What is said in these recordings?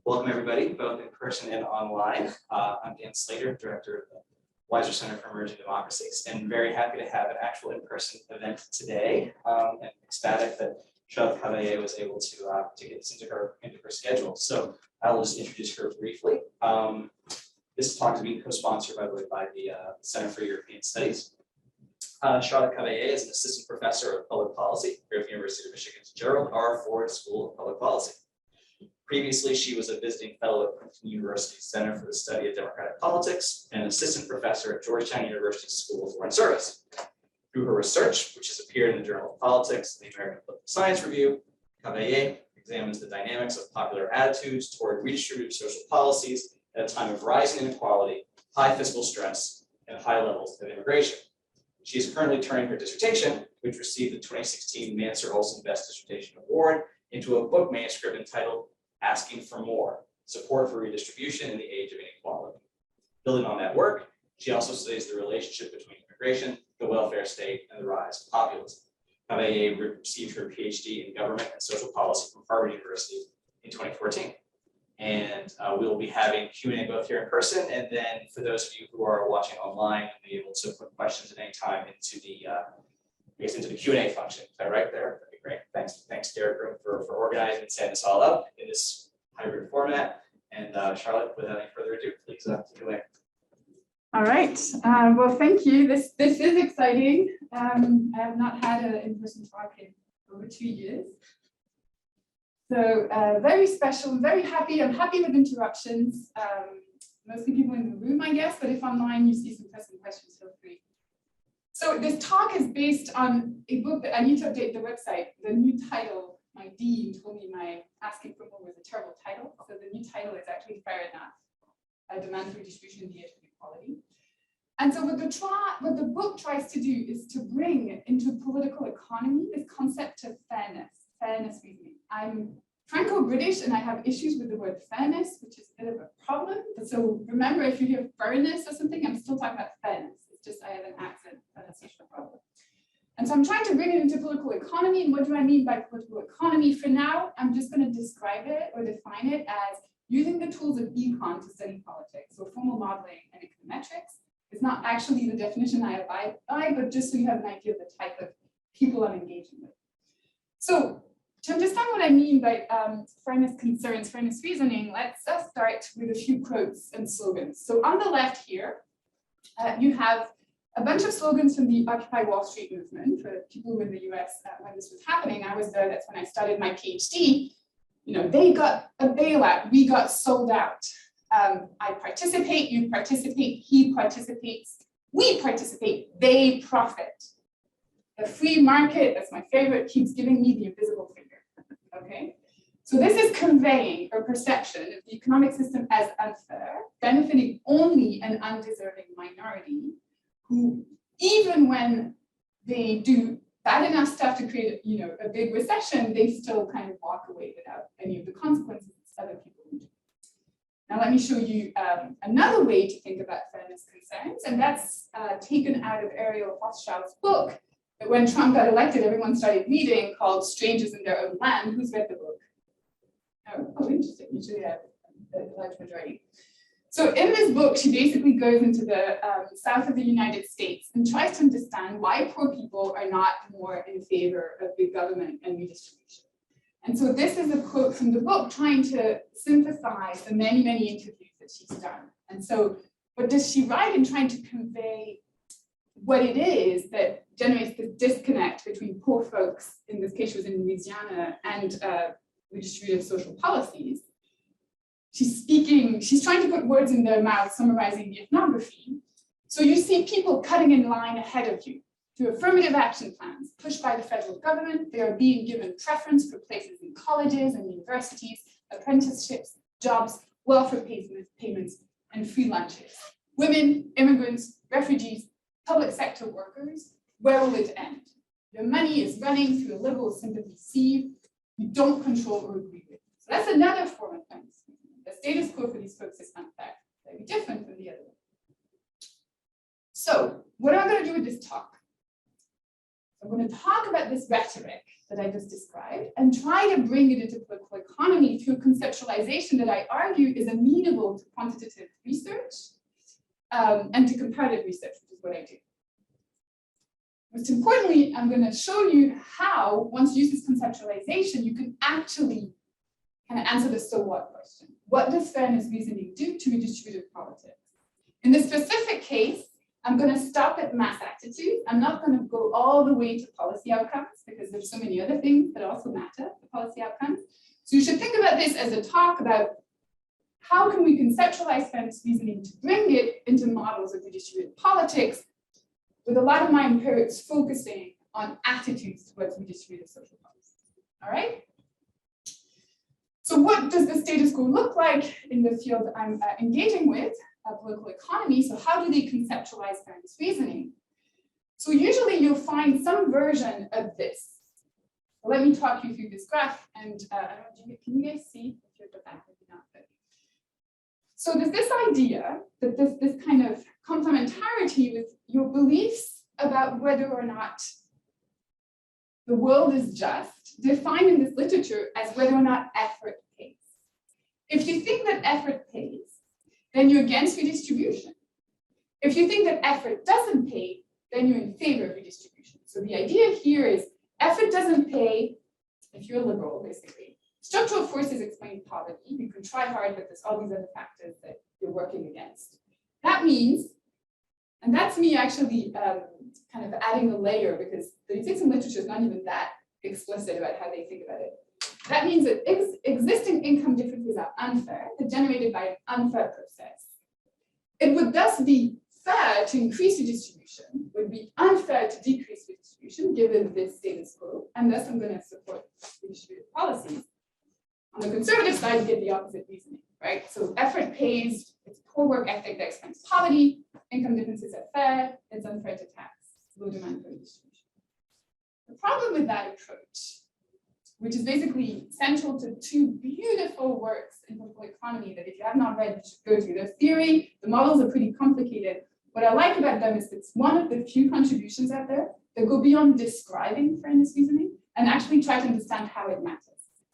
Welcome everybody, both in person and online. I'm Dan Slater, Director of the Weiser Center for Emerging Democracies, and very happy to have an actual in-person event today, and ecstatic that Charlotte Cavaillé was able to get this into her schedule. So I will just introduce her briefly. This talk is being co-sponsored, by the way, by the Center for European Studies. Charlotte Cavaillé is an assistant professor of public policy here at the University of Michigan's Gerald R. Ford School of Public Policy. Previously, she was a visiting fellow at Princeton University's Center for the Study of Democratic Politics and an assistant professor at Georgetown University's School of Foreign Service. Through her research, which has appeared in the Journal of Politics and the American Political Science Review, Cavaillé examines the dynamics of popular attitudes toward redistributive social policies at a time of rising inequality, high fiscal stress, and high levels of immigration. She is currently turning her dissertation, which received the 2016 Mansur-Olson Best Dissertation Award, into a book manuscript entitled Asking for More, Support for Redistribution in the Age of Inequality. Building on that work, she also studies the relationship between immigration, the welfare state, and the rise of populism. Cavaillé received her PhD in government and social policy from Harvard University in 2014. And we will be having Q&A both here in person, and then for those of you who are watching online, you'll be able to put questions at any time into the Q&A function. Is that right there? That'd be great. Thanks, Derek, for organizing and setting this all up in this hybrid format. And Charlotte, without any further ado, please take it away. All right. Well, thank you. This is exciting. I have not had an in-person talk in over 2 years. So very special, I'm very happy. I'm happy with interruptions. Mostly people in the room, I guess, but if online you see some pressing questions, feel free. So this talk is based on a book that I need to update the website. The new title, my dean told me my Asking for More was a terrible title. So the new title is actually Fair Enough, A Demand for Redistribution in the Age of Inequality. And so what the book tries to do is to bring into political economy this concept of fairness reasoning. I'm Franco-British and I have issues with the word fairness, which is a bit of a problem. So remember, if you hear fairness or something, I'm still talking about fairness. It's just I have an accent pronunciation problem. And so I'm trying to bring it into political economy. And what do I mean by political economy? For now, I'm just going to describe it or define it as using the tools of econ to study politics, so formal modeling and econometrics. It's not actually the definition I abide by, but just so you have an idea of the type of people I'm engaging with. So to understand what I mean by fairness concerns, fairness reasoning, let's start with a few quotes and slogans. So on the left here, you have a bunch of slogans from the Occupy Wall Street movement. For people who were in the US when this was happening, I was there, that's when I started my PhD. You know, they got a bailout, we got sold out. I participate, you participate, he participates, we participate, they profit. The free market, that's my favorite, keeps giving me the invisible finger. Okay, so this is conveying a perception of the economic system as unfair, benefiting only an undeserving minority who, even when they do bad enough stuff to create, a big recession, they still kind of walk away without any of the consequences other people do. Now let me show you another way to think about fairness concerns, and that's taken out of Ariel Hochschild's book that when Trump got elected, everyone started reading, called Strangers in Their Own Land. Who's read the book? Oh, interesting. Usually I have a large majority. So in this book, she basically goes into the south of the United States and tries to understand why poor people are not more in favor of big government and redistribution. And so this is a quote from the book trying to synthesize the many, many interviews that she's done. And so what does she write in trying to convey what it is that generates the disconnect between poor folks, in this case she was in Louisiana, and redistributive social policies? She's trying to put words in their mouths, summarizing the ethnography. So you see people cutting in line ahead of you through affirmative action plans pushed by the federal government. They are being given preference for places in colleges and universities, apprenticeships, jobs, welfare payments, and free lunches. Women, immigrants, refugees, public sector workers, where will it end? Your money is running through a liberal sympathy sieve you don't control or agree with. So that's another form of fairness. The status quo for these folks is unfair, very different from the other one. So what am I going to do with this talk? I'm going to talk about this rhetoric that I just described and try to bring it into political economy through conceptualization that I argue is amenable to quantitative research and to comparative research, which is what I do. Most importantly, I'm going to show you how, once you use this conceptualization, you can actually kind of answer the so what question. What does fairness reasoning do to redistributive politics? In this specific case, I'm going to stop at mass attitude. I'm not going to go all the way to policy outcomes because there's so many other things that also matter for policy outcomes. So you should think about this as a talk about how can we conceptualize fairness reasoning to bring it into models of redistributive politics, with a lot of my empirics focusing on attitudes towards redistributive social policy. All right? So what does the status quo look like in the field I'm engaging with, political economy? So how do they conceptualize fairness reasoning? So usually you'll find some version of this. So let me talk you through this graph, and can you guys see if you're at the back? Maybe not, but. So there's this idea that this kind of complementarity with your beliefs about whether or not the world is just, defined in this literature as whether or not effort pays. If you think that effort pays, then you're against redistribution. If you think that effort doesn't pay, then you're in favor of redistribution. So the idea here is effort doesn't pay if you're a liberal, basically. Structural forces explain poverty. You can try hard, but there's all these other factors that you're working against. That means, and that's me actually kind of adding a layer, because the existing literature is not even that explicit about how they think about it. That means that existing income differences are unfair. They're generated by an unfair process. It would thus be fair to increase redistribution, would be unfair to decrease redistribution, given this status quo, and thus I'm going to support redistributive policies. On the conservative side, you get the opposite reasoning, right? So effort pays, it's poor work ethic that explains poverty, income differences are fair, it's unfair to tax, low demand for redistribution. The problem with that approach, which is basically central to two beautiful works in political economy that if you have not read, you should go through. Their theory, the models are pretty complicated. What I like about them is it's one of the few contributions out there that go beyond describing fairness reasoning and actually try to understand how it matters.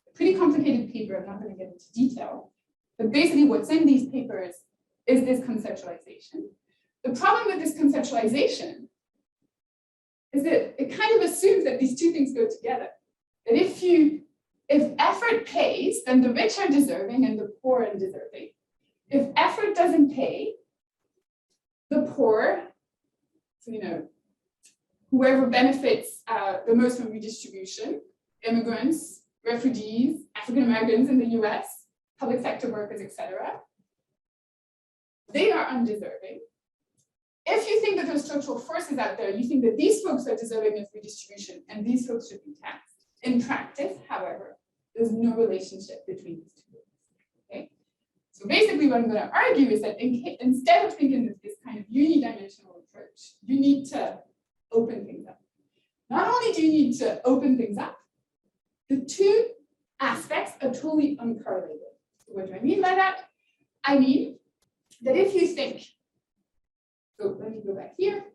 A pretty complicated paper, I'm not going to get into detail, but basically what's in these papers is this conceptualization. The problem with this conceptualization is that it kind of assumes that these two things go together. That if effort pays, then the rich are deserving and the poor are deserving. If effort doesn't pay, the poor, so, whoever benefits the most from redistribution, immigrants, refugees, African Americans in the US, public sector workers, etc., they are undeserving. If you think that there's structural forces out there, you think that these folks are deserving of redistribution and these folks should be taxed. In practice, however, there's no relationship between these two groups. Okay? So basically what I'm going to argue is that instead of thinking of this kind of unidimensional approach, you need to open things up. Not only do you need to open things up, the two aspects are totally uncorrelated. So what do I mean by that? I mean that if you think, so let me go back here.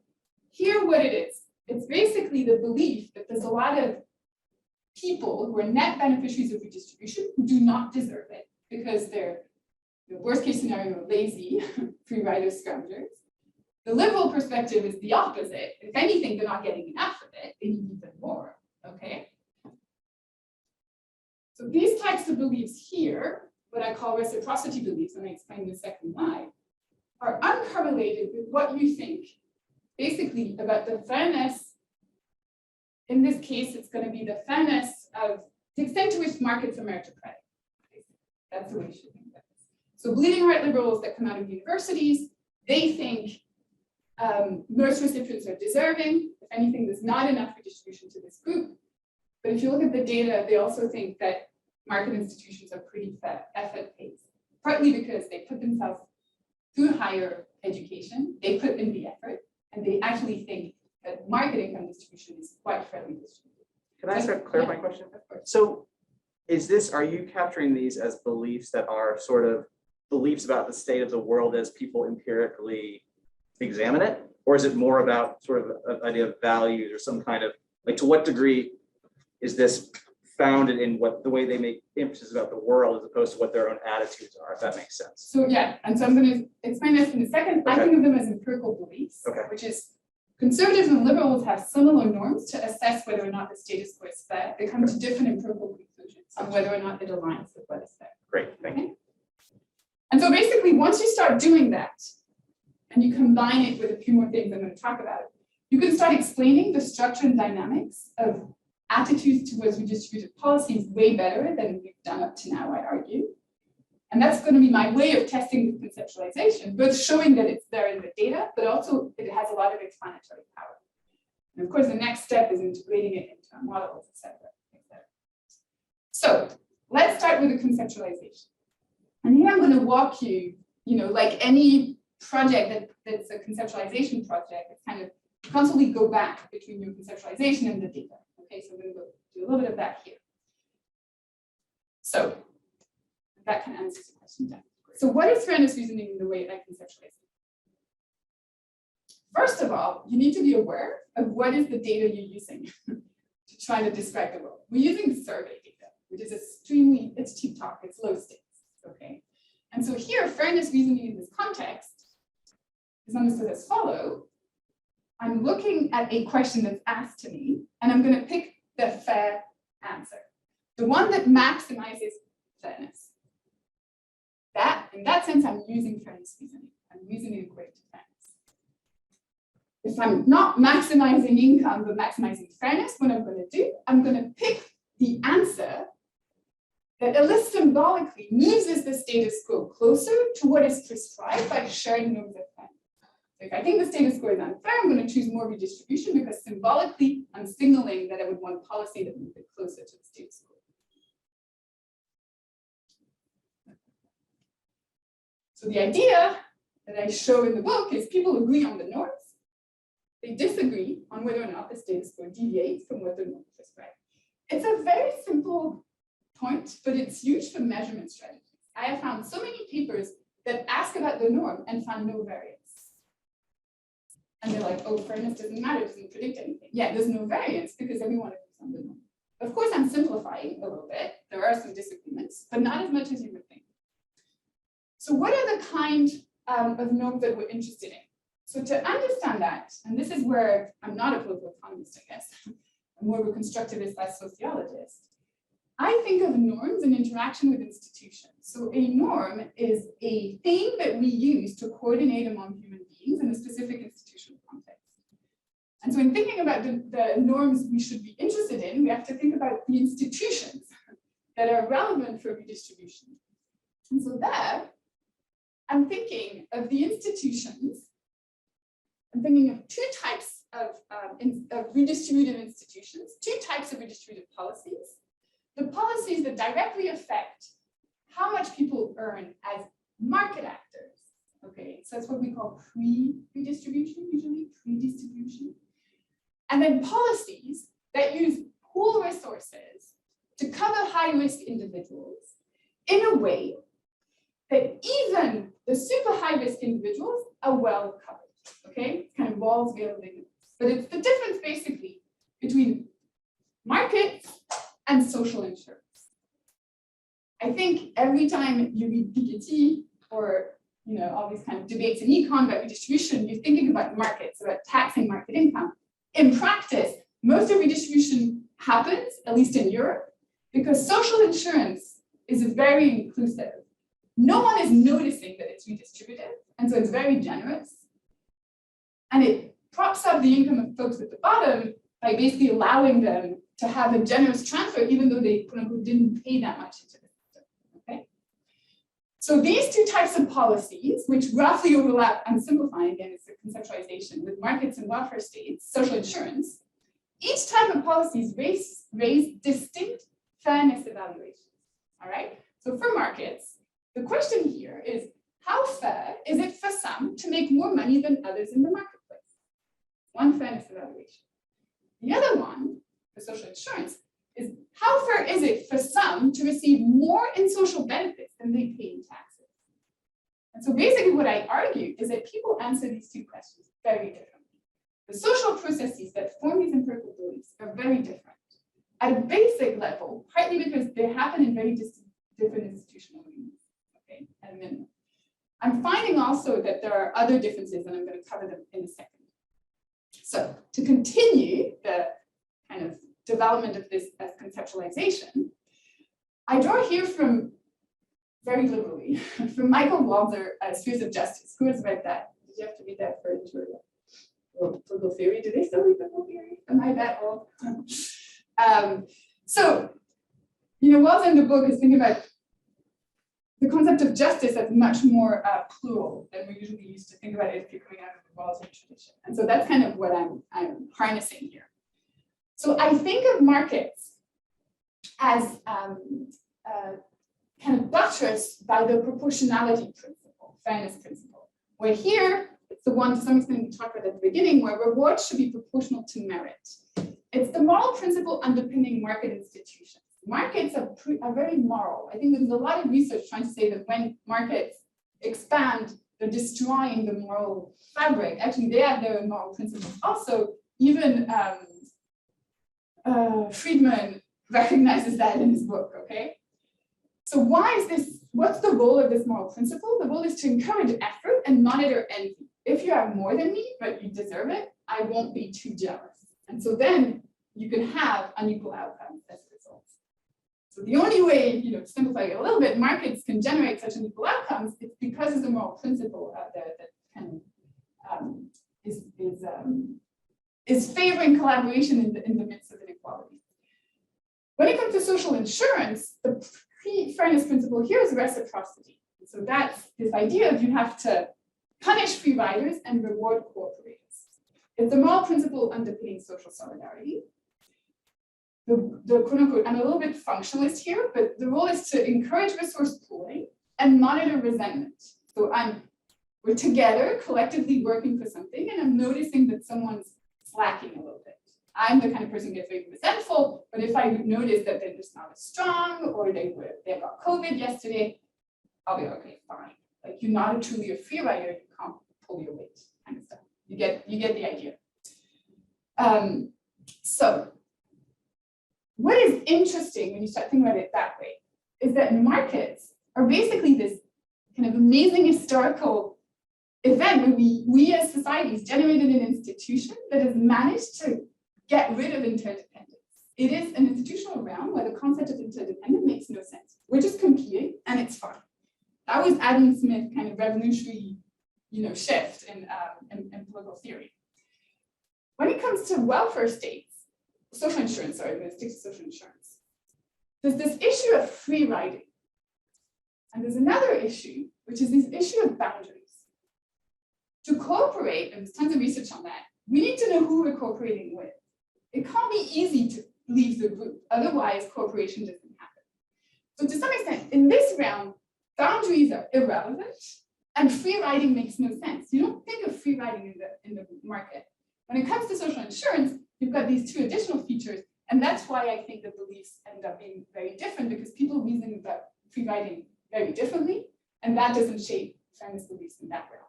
Here what it is, it's basically the belief that there's a lot of people who are net beneficiaries of redistribution who do not deserve it because they're, the worst case scenario, lazy, free riders, scroungers. The liberal perspective is the opposite. If anything, they're not getting enough of it, they need even more, okay? So these types of beliefs here, what I call reciprocity beliefs, and I explain in a second why, are uncorrelated with what you think, basically about the fairness. In this case, it's going to be the fairness of the extent to which markets are meritocratic. That's the way you should think about this. So bleeding heart liberals that come out of universities, they think most recipients are deserving. If anything, there's not enough redistribution to this group. But if you look at the data, they also think that market institutions are pretty fair, effort pays, partly because they put themselves through higher education, they put in the effort, and they actually think that market income distribution is quite fairly distributed. Can I ask a clarifying question? So are you capturing these as beliefs that are sort of beliefs about the state of the world as people empirically examine it? Or is it more about sort of an idea of values or some kind of Like, to what degree is this founded in what the way they make emphasis about the world as opposed to what their own attitudes are, if that makes sense? So yeah, and so I'm going to explain this in a second. I Okay. think of them as empirical beliefs, Okay. which is conservatives and liberals have similar norms to assess whether or not the status quo is fair. They come to different empirical conclusions on whether or not it aligns with what is fair. Great, thank you. And so basically, once you start doing that, and you combine it with a few more things I'm going to talk about, you can start explaining the structure and dynamics of attitudes towards redistributive policies way better than we've done up to now, I argue. And that's going to be my way of testing the conceptualization, both showing that it's there in the data, but also it has a lot of explanatory power. And of course, the next step is integrating it into our models, et cetera, et cetera. So let's start with the conceptualization. And here I'm going to walk you, like any project that's a conceptualization project, it's kind of constantly go back between your conceptualization and the data. Okay, so we're going to do a little bit of that here. So that can answer the question then. So what is fairness reasoning in the way I conceptualize it? First of all, you need to be aware of what is the data you're using to try to describe the world. We're using survey data, which is it's cheap talk, it's low stakes, okay? And so here, fairness reasoning in this context is understood as follow. I'm looking at a question that's asked to me, and I'm going to pick the fair answer, the one that maximizes fairness. In that sense, I'm using fairness reasoning. I'm reasoning equate to fairness. If I'm not maximizing income, but maximizing fairness, what I'm going to do, I'm going to pick the answer that at least symbolically moves the status quo closer to what is prescribed by shared norms of fairness. If I think the status quo is unfair, I'm going to choose more redistribution because symbolically I'm signaling that I would want policy that moves it closer to the status quo. So the idea that I show in the book is people agree on the norms. They disagree on whether or not the status quo deviates from what the norms prescribe. It's a very simple point, but it's used for measurement strategies. I have found so many papers that ask about the norm and find no variance. And they're like, oh, fairness doesn't matter, it doesn't predict anything. Yeah, there's no variance because everyone agrees on the norm. Of course, I'm simplifying a little bit. There are some disagreements, but not as much as you would think. So what are the kind of norms that we're interested in? So to understand that, and this is where I'm not a political economist, I guess, I'm more of a constructivist as sociologist, I think of norms in interaction with institutions. So a norm is a thing that we use to coordinate among human beings in a specific institutional context. And so in thinking about the norms we should be interested in, we have to think about the institutions that are relevant for redistribution. And so there, I'm thinking of the institutions. I'm thinking of two types of redistributive institutions, two types of redistributive policies. The policies that directly affect how much people earn as market actors. Okay, so that's what we call pre-redistribution, usually pre-distribution. And then policies that use pool resources to cover high-risk individuals in a way that even the super high-risk individuals are well covered. Okay, kind of walls, veil, but it's the difference basically between markets and social insurance. I think every time you read Piketty or all these kind of debates in econ about redistribution, you're thinking about markets, about taxing market income. In practice, most of redistribution happens, at least in Europe, because social insurance is very inclusive. No one is noticing that it's redistributive, and so it's very generous. And it props up the income of folks at the bottom by basically allowing them to have a generous transfer, even though they quote unquote didn't pay that much into the system. Okay. So these two types of policies, which roughly overlap, I'm simplifying again, it's a conceptualization with markets and welfare states, social insurance, each type of policies raise distinct fairness evaluations. All right. So for markets, the question here is, how fair is it for some to make more money than others in the marketplace? One fairness evaluation. The other one, for social insurance, is how fair is it for some to receive more in social benefits than they pay in taxes? And so basically what I argue is that people answer these two questions very differently. The social processes that form these empirical beliefs are very different. At a basic level, partly because they happen in very different institutional units, okay, at a minimum. I'm finding also that there are other differences, and I'm going to cover them in a second. So to continue the kind of development of this as conceptualization, I draw here from, very liberally, from Michael Walzer, Spheres of Justice. Who has read that? Did you have to read that for intro? Political theory? Do they still read political theory? Am I that old? So, Walzer in the book is thinking about the concept of justice as much more plural than we usually used to think about it if you're coming out of the Walzer tradition. And so that's kind of what I'm harnessing here. So I think of markets as kind of buttressed by the proportionality principle, fairness principle, where here, it's the one to some extent we talked about at the beginning, where rewards should be proportional to merit. It's the moral principle underpinning market institutions. Markets are very moral. I think there's a lot of research trying to say that when markets expand, they're destroying the moral fabric. Actually, they have their moral principles. Also, even Friedman recognizes that in his book, okay? So why is this, what's the role of this moral principle? The role is to encourage effort and monitor envy. If you have more than me, but you deserve it, I won't be too jealous. And so then you can have unequal outcomes as a result. So the only way, to simplify it a little bit, markets can generate such unequal outcomes, it's because there's a moral principle out there that kind of is favoring collaboration in the midst of inequality. When it comes to social insurance, the fairness principle here is reciprocity. So that's this idea of you have to punish free riders and reward cooperators. It's the moral principle underpinning social solidarity. The quote unquote, I'm a little bit functionalist here, but the role is to encourage resource pooling and monitor resentment. So we're together collectively working for something, and I'm noticing that someone's slacking a little bit. I'm the kind of person who gets very resentful, but if I notice that they're just not as strong, or they got COVID yesterday, I'll be okay, fine. Like, you're not truly a free rider, you can't pull your weight, kind of stuff. You get the idea. So what is interesting when you start thinking about it that way is that markets are basically this kind of amazing historical event where we as societies generated an institution that has managed to get rid of interdependence. It is an institutional realm where the concept of interdependence makes no sense. We're just competing and it's fine. That was Adam Smith's kind of revolutionary, shift in political theory. When it comes to welfare states, social insurance, sorry, I'm going to stick to social insurance. There's this issue of free riding. And there's another issue, which is this issue of boundaries. To cooperate, and there's tons of research on that, we need to know who we're cooperating with. It can't be easy to leave the group, otherwise cooperation doesn't happen. So to some extent, in this realm, boundaries are irrelevant, and free riding makes no sense. You don't think of free riding in the market. When it comes to social insurance, you've got these two additional features, and that's why I think the beliefs end up being very different, because people reason about free riding very differently, and that doesn't shape fairness beliefs in that realm.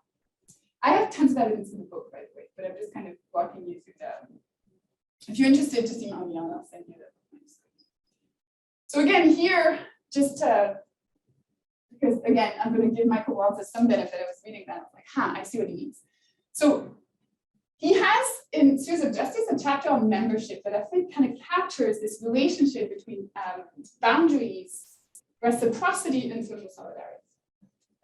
I have tons of evidence in the book, by the way, but I'm just kind of walking you through the. If you're interested, just email me and I'll send you the. So again, here, just to, because again, I'm going to give Michael Walzer some benefit. I was reading that, I was like, I see what he means. So he has in Spheres of Justice a chapter on membership that I think kind of captures this relationship between boundaries, reciprocity, and social solidarity.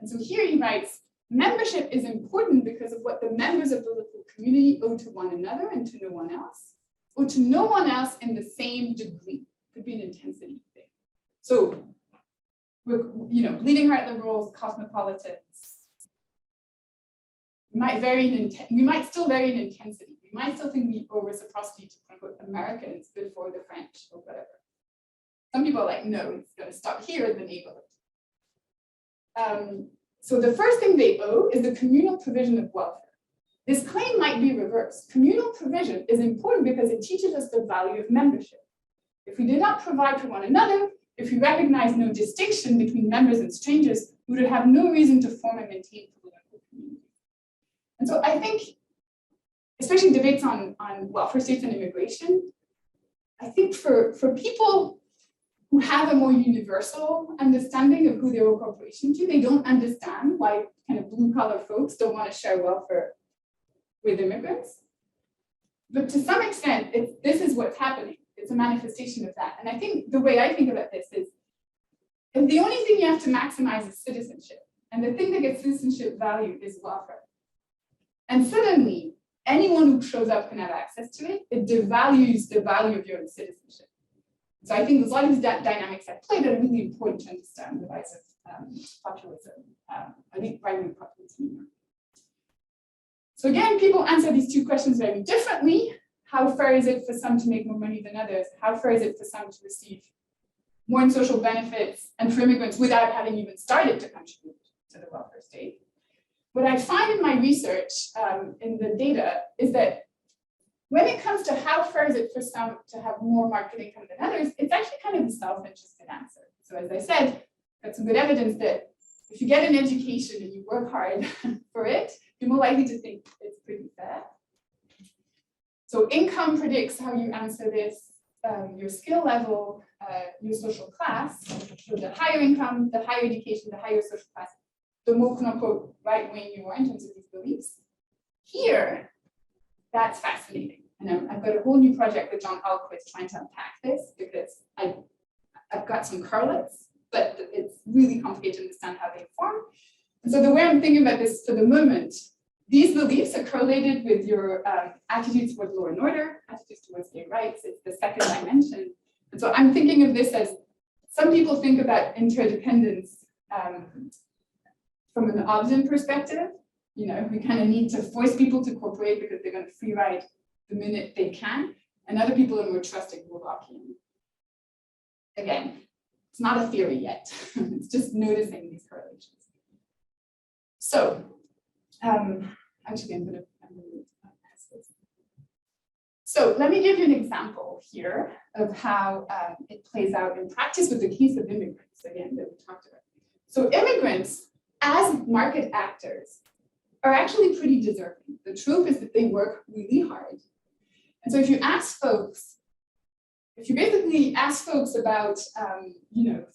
And so here he writes, membership is important because of what the members of the local community owe to one another and to no one else, or to no one else in the same degree. Could be an intensity thing. So we're, bleeding heart liberals, cosmopolitans. We might still vary in intensity. We might still think we owe reciprocity to quote unquote Americans before the French or whatever. Some people are like, no, it's going to stop here in the neighborhood. So the first thing they owe is the communal provision of welfare. This claim might be reversed. Communal provision is important because it teaches us the value of membership. If we did not provide for one another, if we recognize no distinction between members and strangers, we would have no reason to form and maintain political community. And so I think especially debates on welfare states and immigration, I think for people who have a more universal understanding of who they owe cooperation to, they don't understand why kind of blue-collar folks don't want to share welfare with immigrants. But to some extent, this is what's happening. It's a manifestation of that. And I think the way I think about this is, if the only thing you have to maximize is citizenship, and the thing that gets citizenship value is welfare, and suddenly anyone who shows up can have access to it, it devalues the value of your own citizenship. So I think there's a lot of these dynamics at play that are really important to understand the rise of populism, I think right-wing populism. So again, people answer these two questions very differently. How fair is it for some to make more money than others? How fair is it for some to receive more in social benefits and for immigrants without having even started to contribute to the welfare state? What I find in my research in the data is that when it comes to how fair is it for some to have more market income than others, it's actually kind of a self-interested answer. So as I said, got some good evidence that if you get an education and you work hard for it, you're more likely to think it's pretty fair. So income predicts how you answer this, your skill level, your social class. So the higher income, the higher education, the higher social class, the more quote-unquote right-wing you are in terms of these beliefs. Here, that's fascinating. And I've got a whole new project with John Alquist trying to unpack this because I've got some correlates, but it's really complicated to understand how they form. And so the way I'm thinking about this for the moment, these beliefs are correlated with your attitudes towards law and order, attitudes towards gay rights. It's the second dimension. And so I'm thinking of this as some people think about interdependence from an Hobbesian perspective. You know, we kind of need to force people to cooperate because they're going to free ride the minute they can. And other people are more trusting Wolockian. Again, it's not a theory yet. It's just noticing these correlations. So, actually, I'm going to pass this. So let me give you an example here of how it plays out in practice with the case of immigrants, again, that we talked about. So immigrants, as market actors, are actually pretty deserving. The truth is that they work really hard. And so if you ask folks, if you basically ask folks about, you know,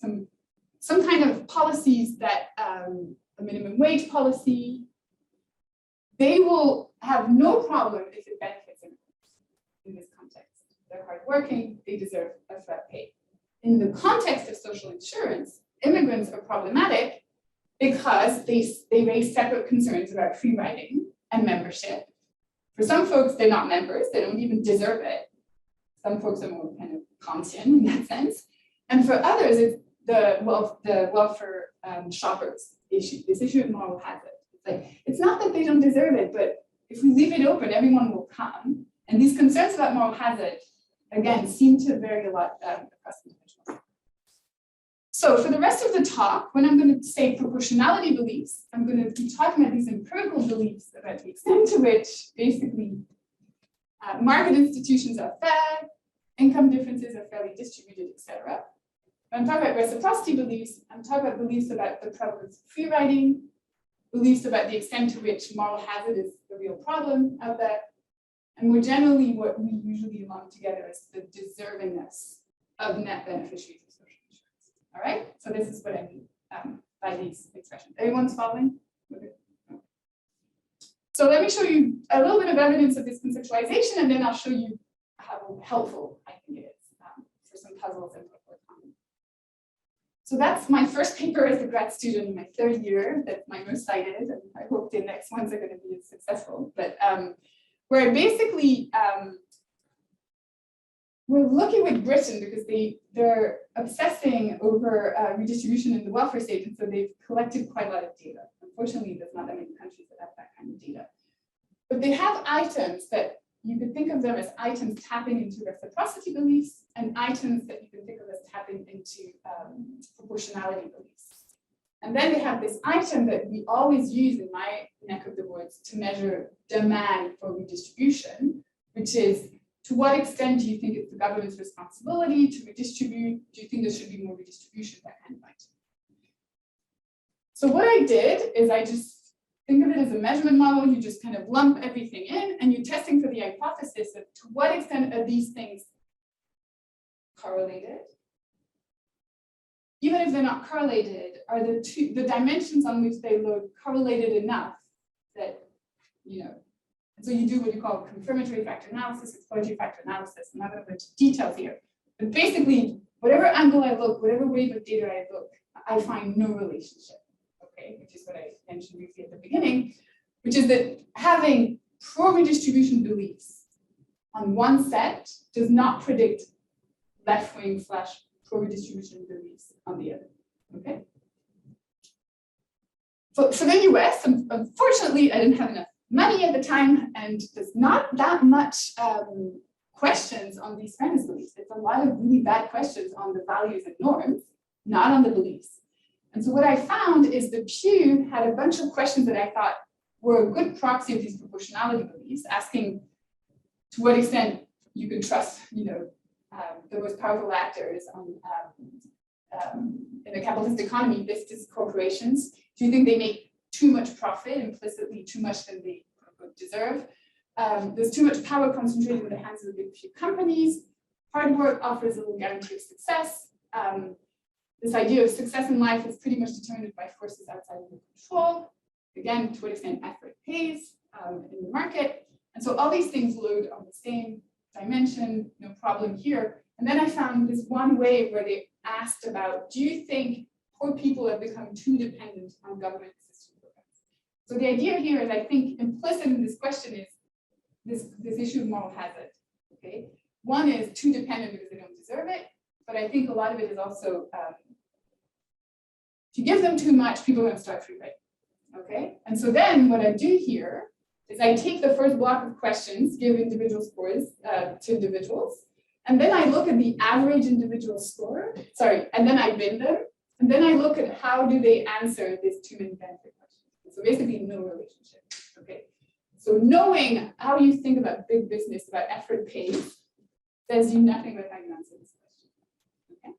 some kind of policies that a minimum wage policy, they will have no problem if it benefits immigrants in this context. They're hardworking, they deserve a fair pay. In the context of social insurance, immigrants are problematic because they raise separate concerns about free riding and membership. For some folks, they're not members, they don't even deserve it. Some folks are more kind of Kantian in that sense. And for others, it's the welfare shoppers issue, this issue of moral hazard. It's like, it's not that they don't deserve it, but if we leave it open, everyone will come. And these concerns about moral hazard, again, seem to vary a lot across individuals. So for the rest of the talk, when I'm going to say proportionality beliefs, I'm going to be talking about these empirical beliefs about the extent to which basically market institutions are fair, income differences are fairly distributed, etc. When I'm talking about reciprocity beliefs, I'm talking about beliefs about the prevalence of free riding, beliefs about the extent to which moral hazard is the real problem out there, and more generally, what we usually lump together is the deservingness of net beneficiaries of social insurance. All right, so this is what I mean by these expressions. Everyone's following? Okay. So let me show you a little bit of evidence of this conceptualization, and then I'll show you how helpful I think it is for some puzzles and political economy. So that's my first paper as a grad student in my third year. That's my most cited, and I hope the next ones are going to be as successful. But where basically we're looking with Britain because they're obsessing over redistribution in the welfare state, and so they've collected quite a lot of data. Unfortunately, there's not that many countries that have that kind of data. But they have items that you could think of them as items tapping into reciprocity beliefs and items that you can think of as tapping into proportionality beliefs. And then they have this item that we always use in my neck of the woods to measure demand for redistribution, which is, to what extent do you think it's the government's responsibility to redistribute? Do you think there should be more redistribution, that kind of item? So what I did is I just think of it as a measurement model. You just kind of lump everything in and you're testing for the hypothesis of to what extent are these things correlated. Even if they're not correlated, are the dimensions on which they load correlated enough that, you know, and so you do what you call confirmatory factor analysis, exploratory factor analysis. I'm not going to go into details here, but basically, whatever angle I look, whatever wave of data I look, I find no relationship, okay? Which is what I mentioned briefly at the beginning, which is that having pro-redistribution beliefs on one set does not predict left-wing / pro-redistribution beliefs on the other, okay? For the US, unfortunately, I didn't have enough money at the time, and there's not that much questions on these fairness beliefs. It's a lot of really bad questions on the values and norms, not on the beliefs. And so what I found is the Pew had a bunch of questions that I thought were a good proxy of these proportionality beliefs, asking to what extent you could trust, you know, the most powerful actors in a capitalist economy, business corporations. Do you think they make too much profit, implicitly too much than they deserve? There's too much power concentrated in the hands of a big few companies. Hard work offers a little guarantee of success. This idea of success in life is pretty much determined by forces outside of your control. Again, to what extent effort pays in the market. And so all these things load on the same dimension, no problem here. And then I found this one way where they asked about, do you think poor people have become too dependent on government assistance programs? So the idea here is, I think implicit in this question is this issue of moral hazard, okay? One is too dependent because they don't deserve it, but I think a lot of it is also, if you give them too much, people are gonna start free riding, okay? And so then what I do here is I take the first block of questions, give individual scores to individuals, and then I look at the average individual score, and then I bin them, and then I look at how do they answer this too many benefit questions. So basically no relationship, okay? So knowing how you think about big business, about effort paid, says you nothing about how you answer this question, okay?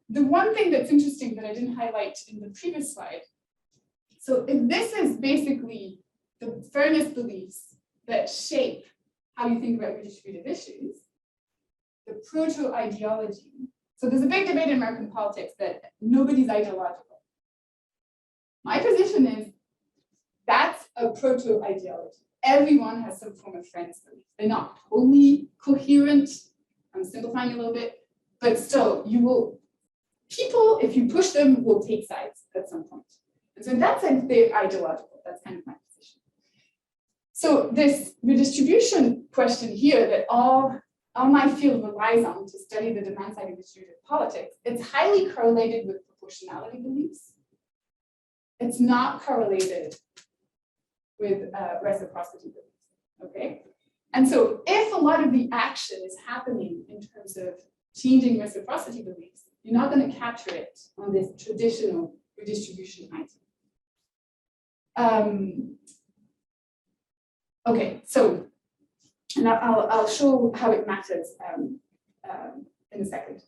The one thing that's interesting that I didn't highlight in the previous slide, so if this is basically the fairness beliefs that shape how you think about redistributive issues, the proto-ideology. So there's a big debate in American politics that nobody's ideological. My position is that's a proto-ideology. Everyone has some form of fairness belief. They're not totally coherent. I'm simplifying a little bit, but still, people, if you push them, will take sides at some point. And so in that sense, they're ideological. That's kind of my position. So this redistribution question here that all my field relies on to study the demand side of distributive politics, it's highly correlated with proportionality beliefs. It's not correlated with reciprocity beliefs, okay? And so if a lot of the action is happening in terms of changing reciprocity beliefs, you're not going to capture it on this traditional redistribution item. Okay, so and I'll show how it matters in a second.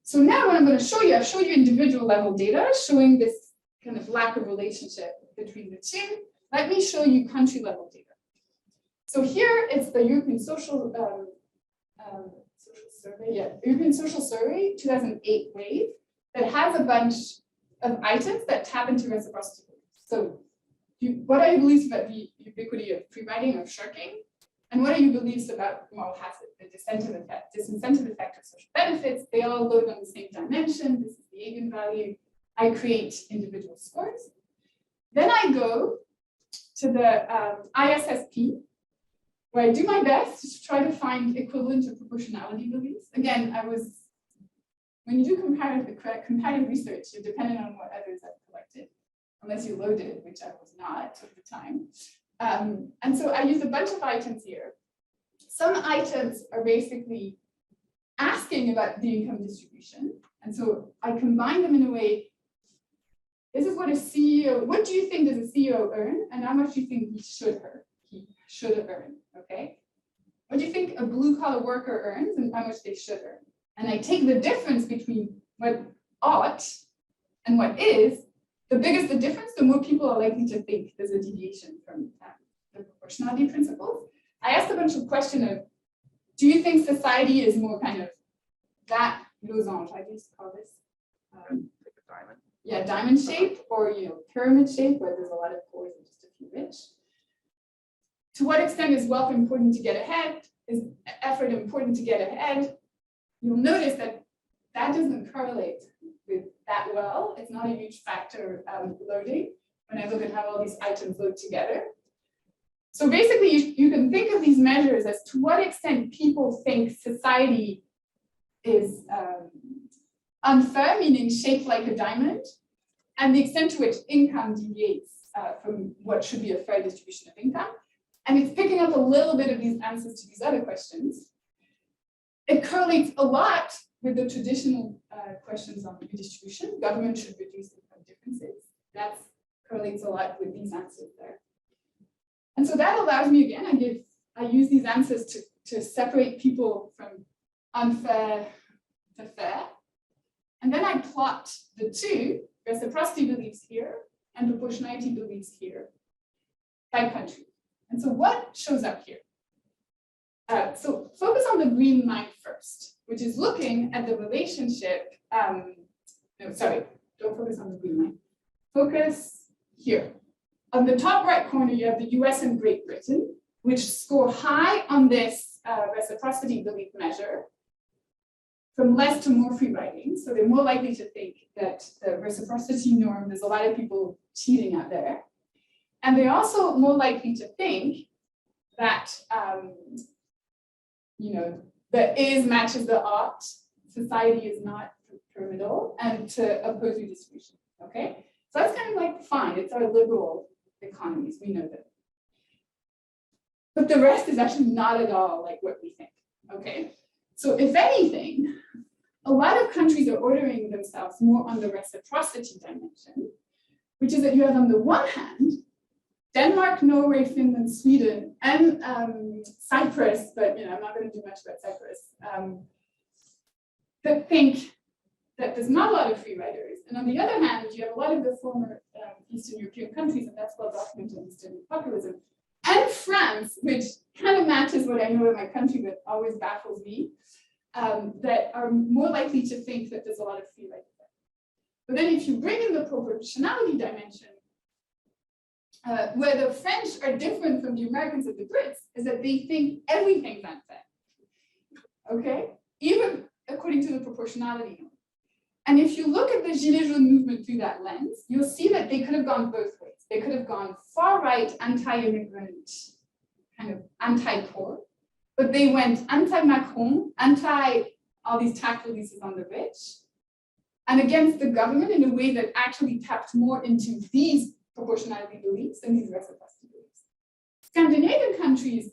So now what I'm going to show you, I've showed you individual level data showing this kind of lack of relationship between the two. Let me show you country level data. So here it's the European Social Survey, European Social Survey 2008 wave that has a bunch of items that tap into reciprocity beliefs. So what are your beliefs about the ubiquity of free riding or shirking? And what are your beliefs about moral hazard, the disincentive effect of social benefits? They all load on the same dimension. This is the eigenvalue. I create individual scores. Then I go to the ISSP, where I do my best to try to find equivalent to proportionality beliefs. Again, when you do comparative research, you're dependent on what others have collected, unless you loaded, which I was not at the time. And so I use a bunch of items here. Some items are basically asking about the income distribution. And so I combine them in a way. This is what a CEO, what do you think does a CEO earn? And how much do you think he should earn, okay? What do you think a blue collar worker earns and how much they should earn? And I take the difference between what ought and what is, the bigger the difference, the more people are likely to think there's a deviation from the proportionality principles. I asked a bunch of questions of, do you think society is more kind of that losange, I used to call this? Like a diamond. Yeah, diamond shape, or pyramid shape, where there's a lot of poor and just a few rich. To what extent is wealth important to get ahead? Is effort important to get ahead? You'll notice that that doesn't correlate with that well. It's not a huge factor loading when I look at how all these items load together. So basically, you can think of these measures as to what extent people think society is unfair, meaning shaped like a diamond, and the extent to which income deviates from what should be a fair distribution of income. And it's picking up a little bit of these answers to these other questions. It correlates a lot with the traditional questions on redistribution. Government should reduce income differences. That correlates a lot with these answers there. And so that allows me, again, I use these answers to separate people from unfair to fair. And then I plot the two, reciprocity beliefs here and proportionality beliefs here by country. And so what shows up here? So focus on the green line first, which is looking at the relationship. No, sorry, don't focus on the green line. Focus here. On the top right corner, you have the US and Great Britain, which score high on this reciprocity belief measure, from less to more free riding. So they're more likely to think that the reciprocity norm, there's a lot of people cheating out there. And they're also more likely to think that, the is matches the ought, society is not pyramidal, and to oppose redistribution, okay? So that's kind of like, fine, it's our liberal economies, we know that. But the rest is actually not at all like what we think, okay? So if anything, a lot of countries are ordering themselves more on the reciprocity dimension, which is that you have on the one hand, Denmark, Norway, Finland, Sweden, and Cyprus, but I'm not going to do much about Cyprus, that think that there's not a lot of free riders. And on the other hand, you have a lot of the former Eastern European countries, and that's well documented in Eastern populism, and France, which kind of matches what I know in my country, but always baffles me, that are more likely to think that there's a lot of free riders. But then if you bring in the proportionality dimension, where the French are different from the Americans and the Brits, is that they think everything's unfair, okay? Even according to the proportionality norm. And if you look at the Gilets jaunes movement through that lens, you'll see that they could have gone both ways. They could have gone far right, anti-immigrant, kind of anti-poor, but they went anti-Macron, anti all these tax releases on the rich, and against the government in a way that actually tapped more into these proportionality beliefs and these reciprocity beliefs. Scandinavian countries,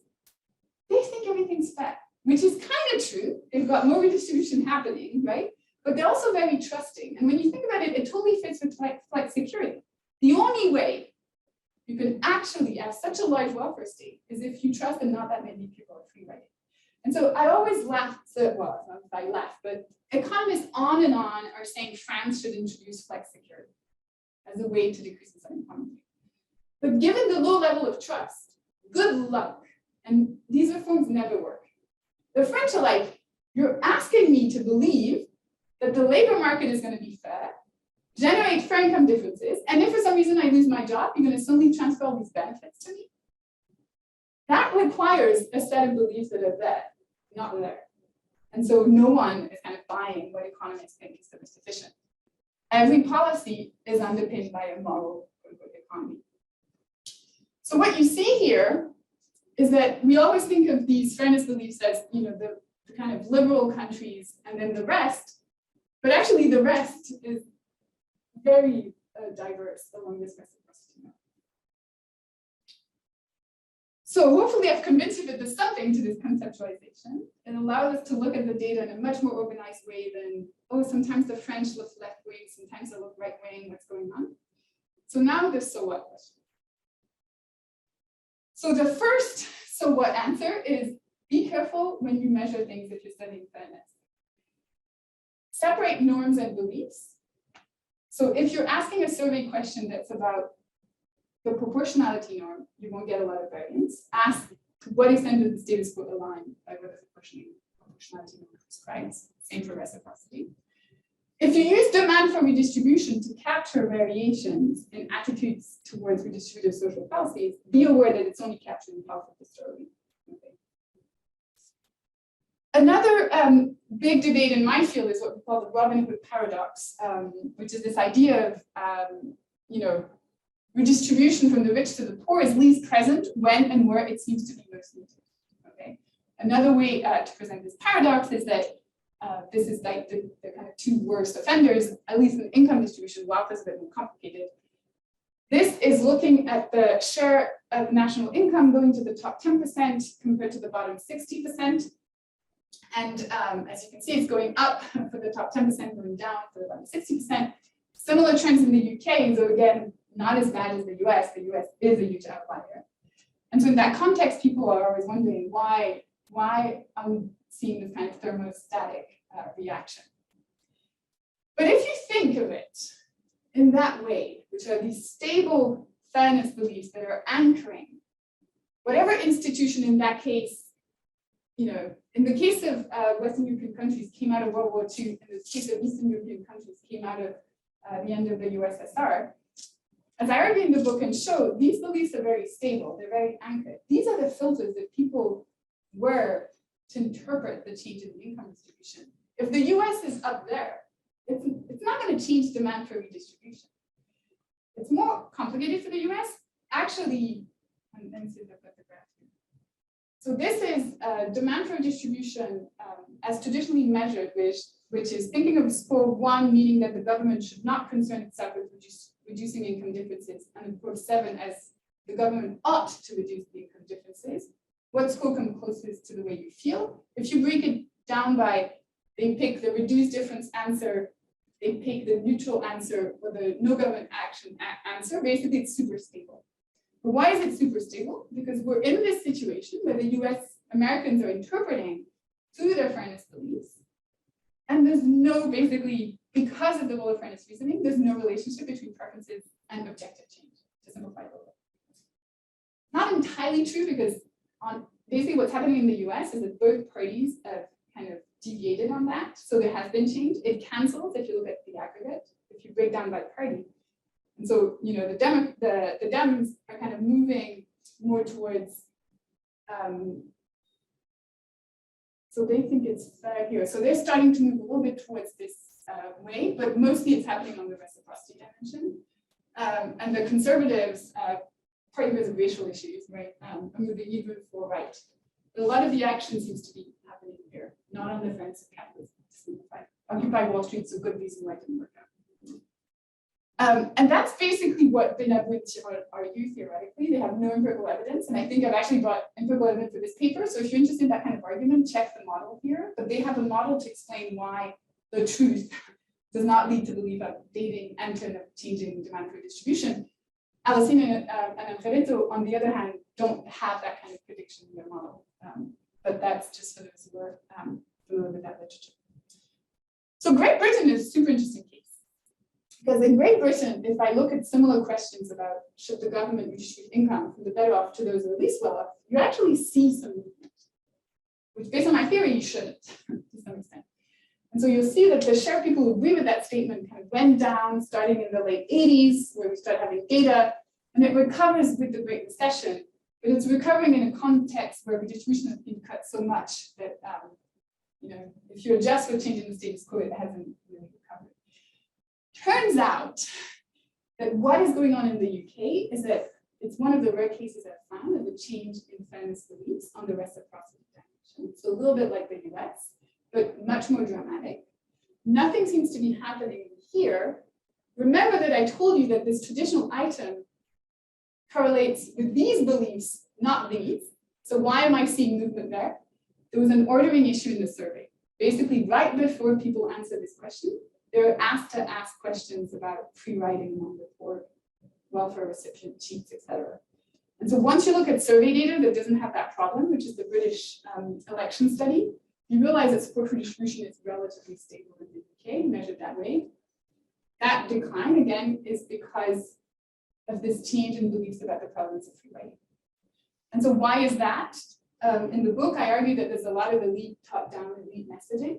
they think everything's fair, which is kind of true. They've got more redistribution happening, right? But they're also very trusting. And when you think about it, it totally fits with flex security. The only way you can actually have such a large welfare state is if you trust that not that many people are free riding. And so I always laugh, well, not if I laugh, but economists on and on are saying France should introduce flex security as a way to decrease its unemployment. But given the low level of trust, good luck, and these reforms never work. The French are like, you're asking me to believe that the labor market is going to be fair, generate fair income differences, and if for some reason I lose my job, you're going to suddenly transfer all these benefits to me? That requires a set of beliefs that are there, not there. And so no one is kind of buying what economists think is the most efficient. Every policy is underpinned by a moral economy. So what you see here is that we always think of these fairness beliefs as the kind of liberal countries and then the rest, but actually the rest is very diverse along this reciprocity map. So hopefully I've convinced you that there's something to this conceptualization. It allows us to look at the data in a much more organized way than, oh, sometimes the French look left wing, sometimes they look right wing, what's going on? So now the so what question. So the first so what answer is be careful when you measure things if you're studying fairness. Separate norms and beliefs. So if you're asking a survey question that's about the proportionality norm, you won't get a lot of variance. Ask to what extent does the status quo align by what the proportionality norm prescribes. Same for reciprocity. If you use demand for redistribution to capture variations in attitudes towards redistributive social policies, be aware that it's only capturing half of the story. Okay. Another big debate in my field is what we call the Robin Hood paradox, which is this idea of, redistribution from the rich to the poor is least present when and where it seems to be most needed. Okay. Another way to present this paradox is that this is like the kind of two worst offenders, at least in income distribution. Wealth is a bit more complicated. This is looking at the share of national income going to the top 10% compared to the bottom 60%. And as you can see, it's going up for the top 10%, going down for the bottom 60%. Similar trends in the UK, though again, not as bad as the US. The US is a huge outlier. And so in that context, people are always wondering why are we seeing this kind of thermostatic reaction? But if you think of it in that way, which are these stable fairness beliefs that are anchoring whatever institution in that case, in the case of Western European countries came out of World War II, in the case of Eastern European countries came out of the end of the USSR, as I argue in the book and show, these beliefs are very stable, they're very anchored. These are the filters that people were to interpret the change in the income distribution. If the US is up there, it's not going to change demand for redistribution. It's more complicated for the US. Actually, let me see if I've got the graph here. So this is demand for redistribution as traditionally measured, which is thinking of score 1, meaning that the government should not concern itself with reducing income differences, and score 7 as the government ought to reduce the income differences. What score comes closest to the way you feel? If you break it down by, they pick the reduced difference answer, they pick the neutral answer, or the no government action answer, basically it's super stable. But why is it super stable? Because we're in this situation where the US Americans are interpreting through their fairness beliefs, and there's no, basically, because of the role of fairness reasoning, there's no relationship between preferences and objective change, to simplify it a little. Not entirely true, because basically what's happening in the US is that both parties have kind of deviated on that. So there has been change. It cancels if you look at the aggregate, if you break down by party. And so, the Dems are kind of moving more towards, so they think it's fair here. So they're starting to move a little bit towards this way, but mostly it's happening on the reciprocity dimension. And the conservatives, partly because of racial issues, right, are moving even for right. But a lot of the action seems to be happening here, not on the fence of capitalism. Occupy Wall Street's a good reason why it didn't work out. And that's basically what Benavent argue theoretically. They have no empirical evidence, and I think I've actually brought empirical evidence for this paper. So if you're interested in that kind of argument, check the model here. But they have a model to explain why the truth does not lead to belief updating and kind of changing demand for distribution. Alessina and Angeretto, on the other hand, don't have that kind of prediction in their model. But that's just for those who are familiar with that literature. So Great Britain is a super interesting case. Because in Great Britain, if I look at similar questions about should the government redistribute income from the better off to those who are least well off, you actually see some movement, which based on my theory, you shouldn't to some extent. And so you'll see that the share of people who agree with that statement kind of went down starting in the late 80s, where we started having data, and it recovers with the Great Recession, but it's recovering in a context where redistribution has been cut so much that, if you adjust for changing the status quo, it hasn't really recovered. Turns out that what is going on in the UK is that it's one of the rare cases I've found of a change in fairness beliefs on the reciprocity dimension. It's a little bit like the US, but much more dramatic. Nothing seems to be happening here. Remember that I told you that this traditional item correlates with these beliefs, not these. So why am I seeing movement there? There was an ordering issue in the survey. Basically, right before people answer this question, they're asked to ask questions about pre-writing on report, welfare recipient sheets, etc. And so once you look at survey data that doesn't have that problem, which is the British election study, you realize that support for distribution is relatively stable in the UK, measured that way. that decline, again, is because of this change in beliefs about the prevalence of free riding. And so why is that? In the book, I argue that there's a lot of elite top-down elite messaging.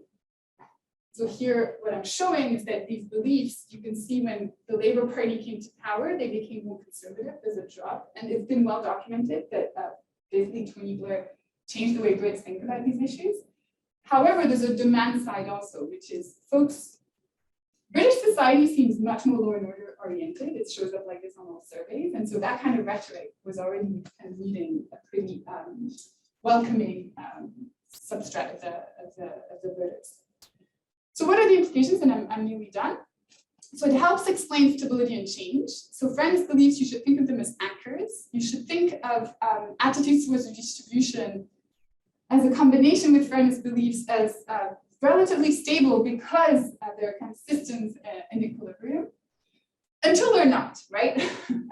So here, what I'm showing is that these beliefs, you can see when the Labour Party came to power, they became more conservative. There's a drop, and it's been well documented that basically Tony Blair changed the way Brits think about these issues. However, there's a demand side also, which is folks, British society seems much more law and order oriented. It shows up like this on all surveys. And so that kind of rhetoric was already kind of leading a pretty welcoming substrat of the British. So what are the implications? And I'm nearly done. So it helps explain stability and change. So Friends beliefs, you should think of them as anchors. You should think of attitudes towards redistribution as a combination with Friends beliefs as relatively stable because they're kind of systems in equilibrium until they're not, right?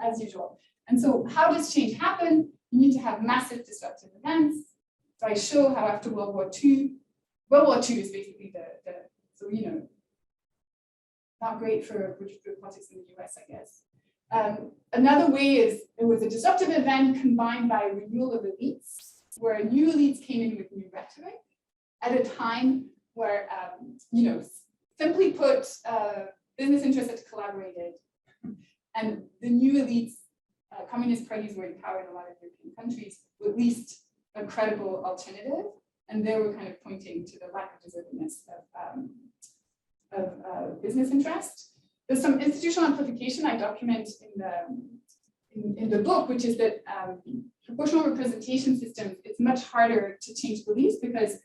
As usual. And so how does change happen? You need to have massive disruptive events. So I show how after World War II is basically so, you know, not great for British politics in the US, I guess. Another way is it was a disruptive event combined by a renewal of elites, where new elites came in with new rhetoric at a time where, you know, simply put, business interests had collaborated, and the new elites, communist parties were in power in a lot of European countries, were at least a credible alternative, and they were kind of pointing to the lack of deservedness of business interest. There's some institutional amplification I document in the book, which is that proportional representation systems, it's much harder to change beliefs because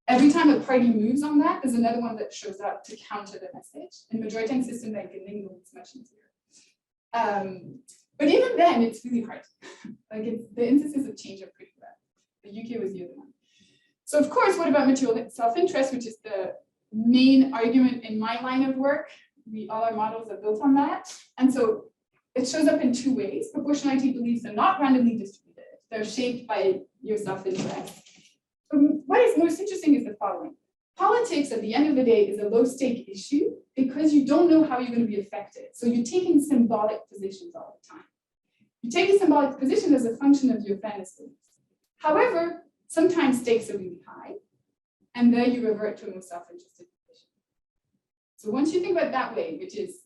every time a party moves on that, there's another one that shows up to counter the message. In majoritarian system like Communal, it's much easier. But even then, it's really hard. Like the instances of change are pretty rare. The UK was the other one. So of course, what about material self-interest, which is the main argument in my line of work? All our models are built on that. And so it shows up in two ways. Proportionality beliefs are not randomly distributed. They're shaped by your self-interest. What is most interesting is the following. Politics, at the end of the day, is a low-stake issue because you don't know how you're going to be affected. So you're taking symbolic positions all the time. You take a symbolic position as a function of your fairness beliefs. However, sometimes stakes are really high, and there you revert to a more self-interested position. So once you think about it that way, which is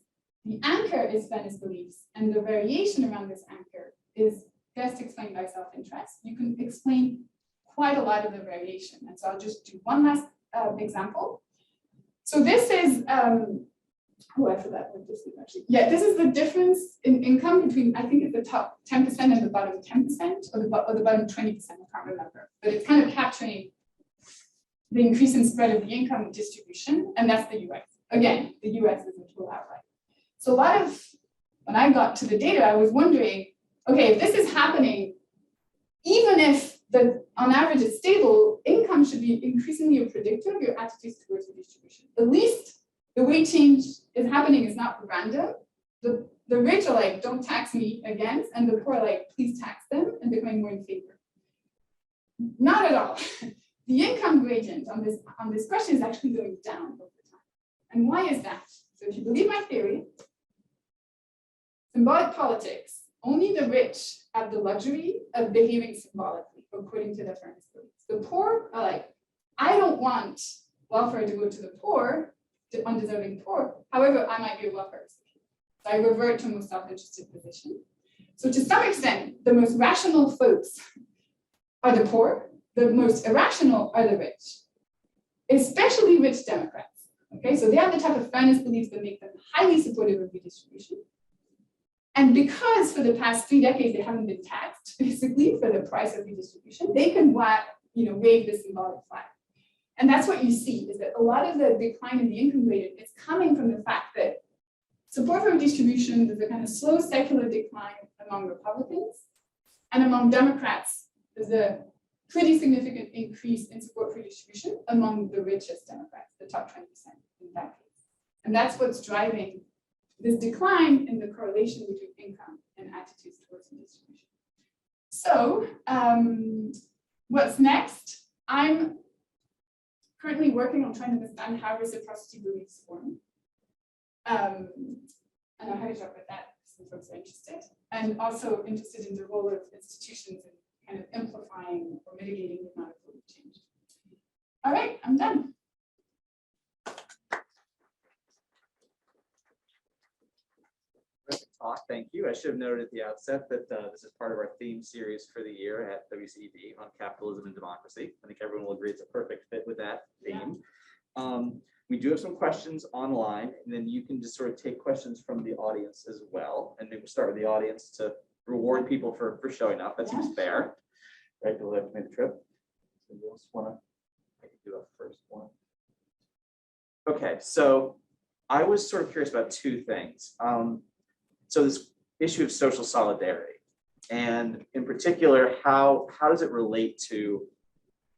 the anchor is fairness beliefs, and the variation around this anchor is best explained by self-interest, you can explain quite a lot of the variation. And so I'll just do one last example. So this is, I forgot what this is actually. Yeah, this is the difference in income between, I think it's the top 10% and the bottom 10%, or the bottom 20%, I can't remember. But it's kind of capturing the increase in spread of the income distribution, and that's the US. Again, the US is a total outlier. So a lot of, when I got to the data, I was wondering, okay, if this is happening, even if on average it's stable, income should be increasingly a predictor of your attitudes towards redistribution. At least the way change is happening is not random. The rich are like, don't tax me against, and the poor are like, please tax them, and they're going more in favor. Not at all. The income gradient on this question is actually going down over time. And why is that? So if you believe my theory, symbolic politics, only the rich have the luxury of behaving symbolically according to their fairness beliefs. The poor are like, I don't want welfare to go to the poor, to undeserving poor. However, I might be a welfare recipient. So I revert to a more self-interested position. So to some extent, the most rational folks are the poor, the most irrational are the rich, especially rich Democrats. Okay, so they have the type of fairness beliefs that make them highly supportive of redistribution. And because for the past 3 decades they haven't been taxed, basically, for the price of redistribution, they can wave this symbolic flag. And that's what you see, is that a lot of the decline in the income gradient is coming from the fact that support for redistribution, there's a kind of slow secular decline among Republicans, and among Democrats, there's a pretty significant increase in support for redistribution among the richest Democrats, the top 20% in that case. And that's what's driving this decline in the correlation between income and attitudes towards redistribution. So what's next? I'm currently working on trying to understand how reciprocity beliefs form. And I'm happy to talk about that if some folks are interested. And also interested in the role of institutions in kind of amplifying or mitigating the amount of global change. All right, I'm done. Talk. Thank you. I should have noted at the outset that this is part of our theme series for the year at WCED on capitalism and democracy. I think everyone will agree it's a perfect fit with that theme. We do have some questions online, and then you can just sort of take questions from the audience as well. And then we'll start with the audience to reward people for showing up. That seems fair. Right, people have made the trip. So you just want to, I can do a first one. Okay, so I was sort of curious about two things. So this issue of social solidarity, and in particular, how does it relate to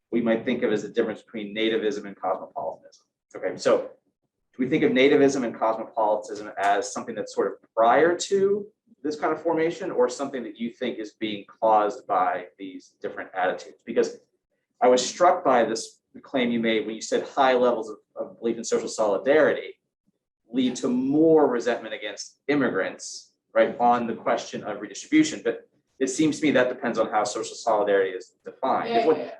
what we might think of as the difference between nativism and cosmopolitanism? Okay, so do we think of nativism and cosmopolitanism as something that's sort of prior to this kind of formation, or something that you think is being caused by these different attitudes? Because I was struck by this claim you made when you said high levels of belief in social solidarity lead to more resentment against immigrants, right, on the question of redistribution. But it seems to me that depends on how social solidarity is defined.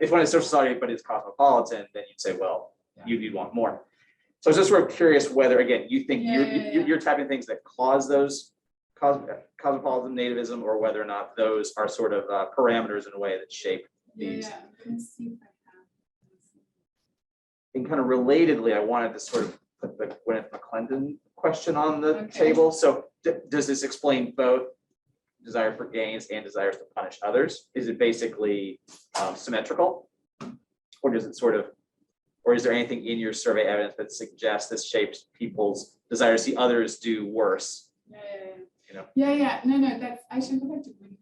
If one is social solidarity but it's cosmopolitan, then you'd say, well, you'd want more. So I was just sort of curious whether, again, you think you're typing things that cause those cosmopolitan nativism, or whether or not those are sort of parameters in a way that shape these. Let's see if I have. And kind of relatedly, I wanted to sort of put the Gwyneth McClendon question on the table. So does this explain both desire for gains and desires to punish others? Is it basically symmetrical, or does it sort of, or is there anything in your survey evidence that suggests this shapes people's desire to see others do worse? No, that's, I should go back to Gwyneth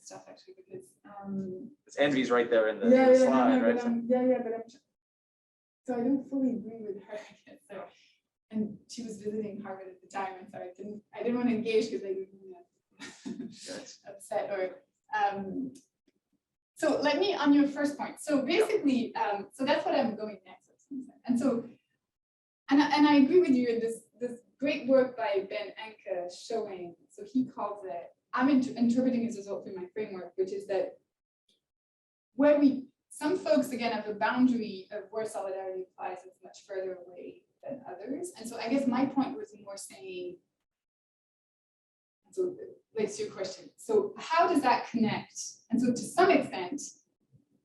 stuff actually, because it's envy's right there in the slide, right? But I'm so I don't fully agree with her, I guess. So, and she was visiting Harvard at the time, and so I didn't want to engage because I didn't upset or so let me on your first point. So basically, so that's what I'm going next with. And so and I agree with you in this great work by Ben Anke showing, so he calls it, I'm interpreting his result through my framework, which is that where some folks again have a boundary of where solidarity applies is much further away than others. And so I guess my point was more saying, so relates to your question. So how does that connect? And so to some extent,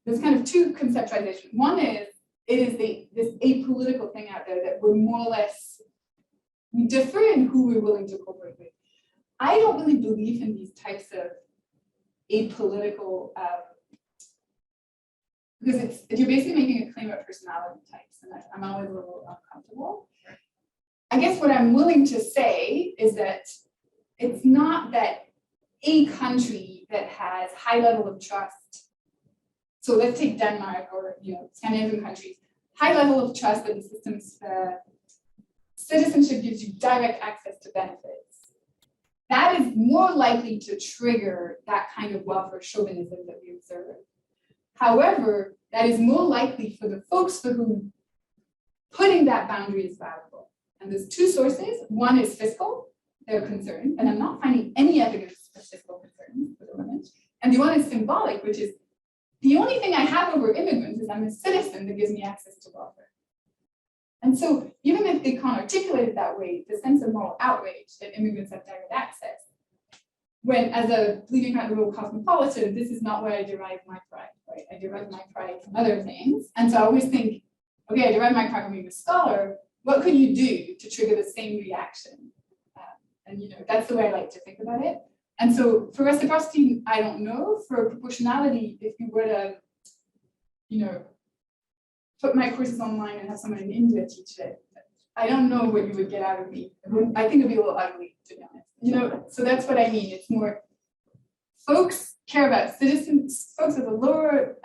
there's kind of two conceptualizations. One is, it is this apolitical thing out there that we're more or less, we differ in who we're willing to cooperate with. I don't really believe in these types of apolitical, because you're basically making a claim about personality types, and I'm always a little uncomfortable. I guess what I'm willing to say is that it's not that a country that has high level of trust. So let's take Denmark or Scandinavian countries, high level of trust that the system's citizenship gives you direct access to benefits. That is more likely to trigger that kind of welfare chauvinism that we observe. However, that is more likely for the folks for whom putting that boundary is valuable. And there's two sources. One is fiscal, they're concerned, and I'm not finding any evidence of fiscal concern for the moment. And the one is symbolic, which is the only thing I have over immigrants is I'm a citizen that gives me access to welfare. And so even if they can't articulate it that way, the sense of moral outrage that immigrants have direct access, when as a bleeding heart rural cosmopolitan, this is not where I derive my pride, right? I derive my pride from other things. And so I always think, okay, I derive my pride from being a scholar. What could you do to trigger the same reaction? And that's the way I like to think about it. And so for reciprocity, I don't know. For proportionality, if you were to, put my courses online and have someone in India teach it, I don't know what you would get out of me. I think it'd be a little ugly, to be honest. So that's what I mean. It's more folks care about citizens, folks at the lower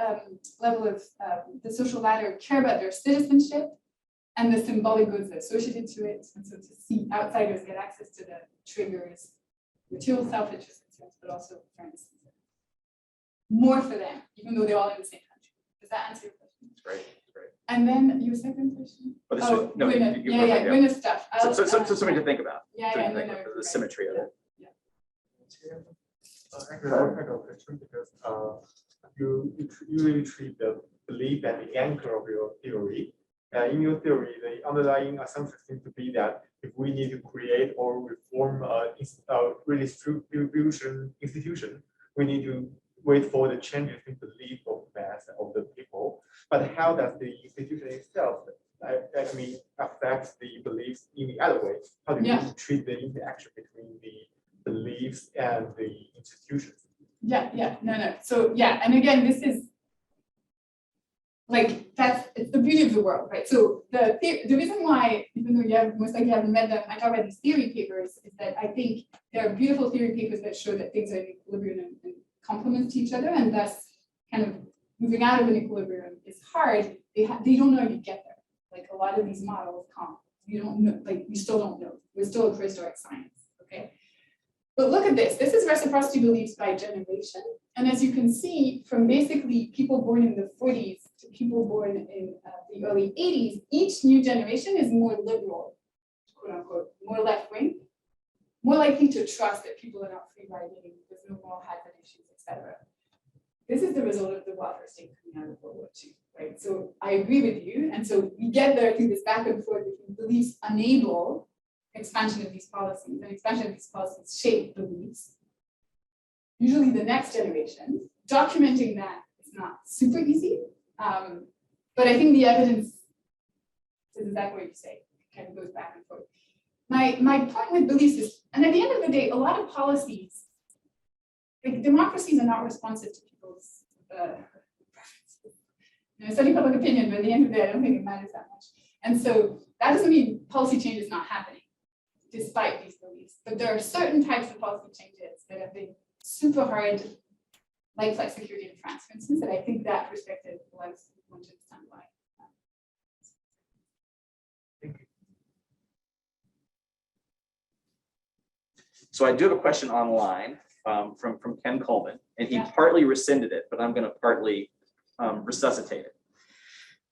level of the social ladder care about their citizenship and the symbolic goods associated to it. And so to see outsiders get access to the triggers, material self-interest concerns, but also fairness concerns. More for them, even though they're all in the same country. Does that answer your question? That's great. That's great. And then your second question? But this Oh, no, winner. you Yeah, perfect, winner stuff. So I'll, something to think about. Yeah, something yeah, to think no, about, the right. symmetry of it. Actually, I have a question because you usually treat the belief as the anchor of your theory. In your theory, the underlying assumption seems to be that if we need to create or reform a redistribution institution, we need to wait for the changes in belief of mass of the people. But how does the institution itself, I mean, affect the beliefs in the other way? How do you treat the interaction between the beliefs and the institutions? No. So yeah, and again, this is like it's the beauty of the world, right? So the reason why, even though you have most likely haven't met them, I talk about these theory papers, is that I think there are beautiful theory papers that show that things are in equilibrium and complement to each other, and thus kind of moving out of an equilibrium is hard. They don't know how you get there. Like a lot of these models can't. You don't know. Like we still don't know. We're still a prehistoric science. Okay. But look at this. This is reciprocity beliefs by generation. And as you can see, from basically people born in the 40s to people born in the early 80s, each new generation is more liberal, quote unquote, more left wing, more likely to trust that people are not free riding, there's no moral hazard issues, etc. This is the result of the welfare state coming out of World War II, right? So I agree with you. And so we get there through this back and forth between beliefs enable expansion of these policies, and expansion of these policies shape beliefs. Usually the next generation, documenting that is not super easy, but I think the evidence is exactly what you say, it kind of goes back and forth. My point with beliefs is, and at the end of the day, a lot of policies, like democracies are not responsive to people's preferences. I study public opinion, but at the end of the day, I don't think it matters that much. And so that doesn't mean policy change is not happening, despite these beliefs. But there are certain types of policy changes that have been super hard, like flight security in France, for instance, that I think that perspective allows one to understand why. Thank you. So I do have a question online from Ken Coleman, and he Yeah. partly rescinded it, but I'm going to partly resuscitate it.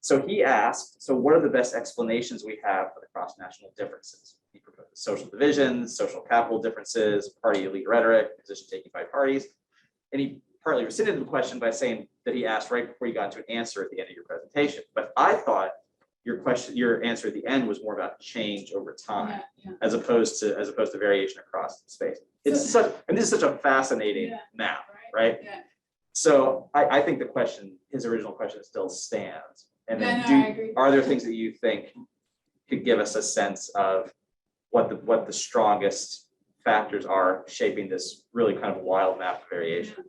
So he asked, so what are the best explanations we have for the cross-national differences? He proposed social divisions, social capital differences, party elite rhetoric, position taking by parties. And he partly rescinded the question by saying that he asked right before you got to an answer at the end of your presentation. But I thought your answer at the end was more about change over time, as opposed to variation across space. It's such, and this is such a fascinating map, right? Yeah. So I think his original question still stands. And then I agree. are there things that you think could give us a sense of what the strongest factors are shaping this really kind of wild map of variation?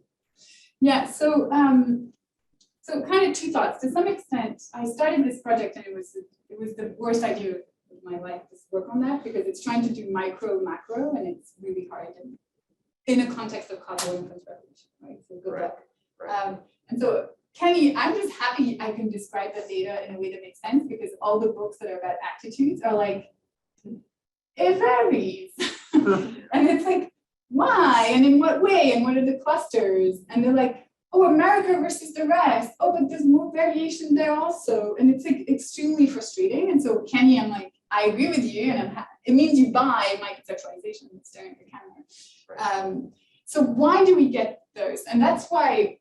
Yeah, so kind of two thoughts. To some extent, I started this project and it was the worst idea of my life to work on that, because it's trying to do micro macro and it's really hard in a context of causal inference revolution, right? So good luck. Right. And so Kenny, I'm just happy I can describe the data in a way that makes sense, because all the books that are about attitudes are like, it varies. And it's like, why? And in what way? And what are the clusters? And they're like, oh, America versus the rest. Oh, but there's more variation there also. And it's like extremely frustrating. And so Kenny, I'm like, I agree with you. And it means you buy my conceptualization and staring at the camera. Right. So why do we get those? And that's why.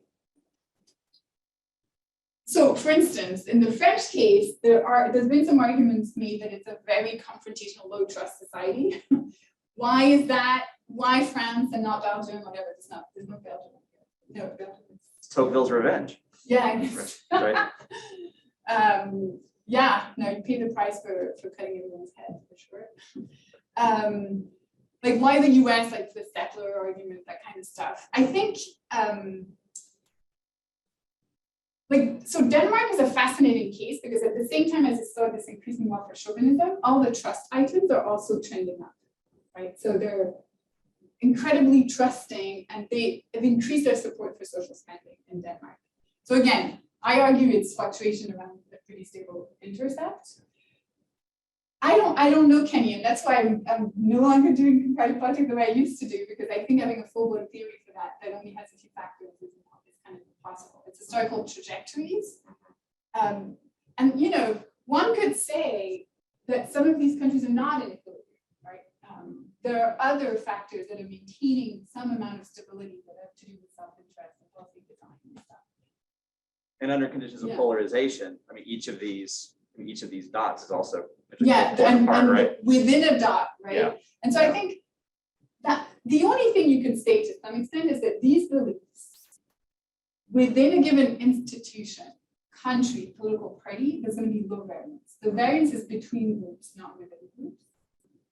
So for instance, in the French case, there's been some arguments made that it's a very confrontational, low trust society. Why is that? Why France and not Belgium? Whatever. There's no Belgium. No, Belgium. Tocqueville's revenge. Yeah, I guess. Right. Yeah, no, you pay the price for cutting everyone's head for sure. Like why the US, like the settler argument, that kind of stuff. I think so Denmark is a fascinating case, because at the same time as it saw this increasing welfare chauvinism, all the trust items are also trending up, right? So they're incredibly trusting, and they have increased their support for social spending in Denmark. So again, I argue it's fluctuation around a pretty stable intercept. I don't know, Kenny, and that's why I'm no longer doing comparative politics the way I used to do, because I think having a full-blown theory for that only has a few factors is kind of impossible. It's historical trajectories. And And, you know, one could say that some of these countries are not in equilibrium, right? There are other factors that are maintaining some amount of stability that have to do with self-interest and policy design and stuff. And under conditions of Yeah. polarization, I mean, each of these dots is also Yeah, pulling apart, and right? within a dot, right? Yeah. And so I think that the only thing you can state to some extent is that these beliefs within a given institution, country, political party, there's going to be low variance. The variance is between groups, not within groups.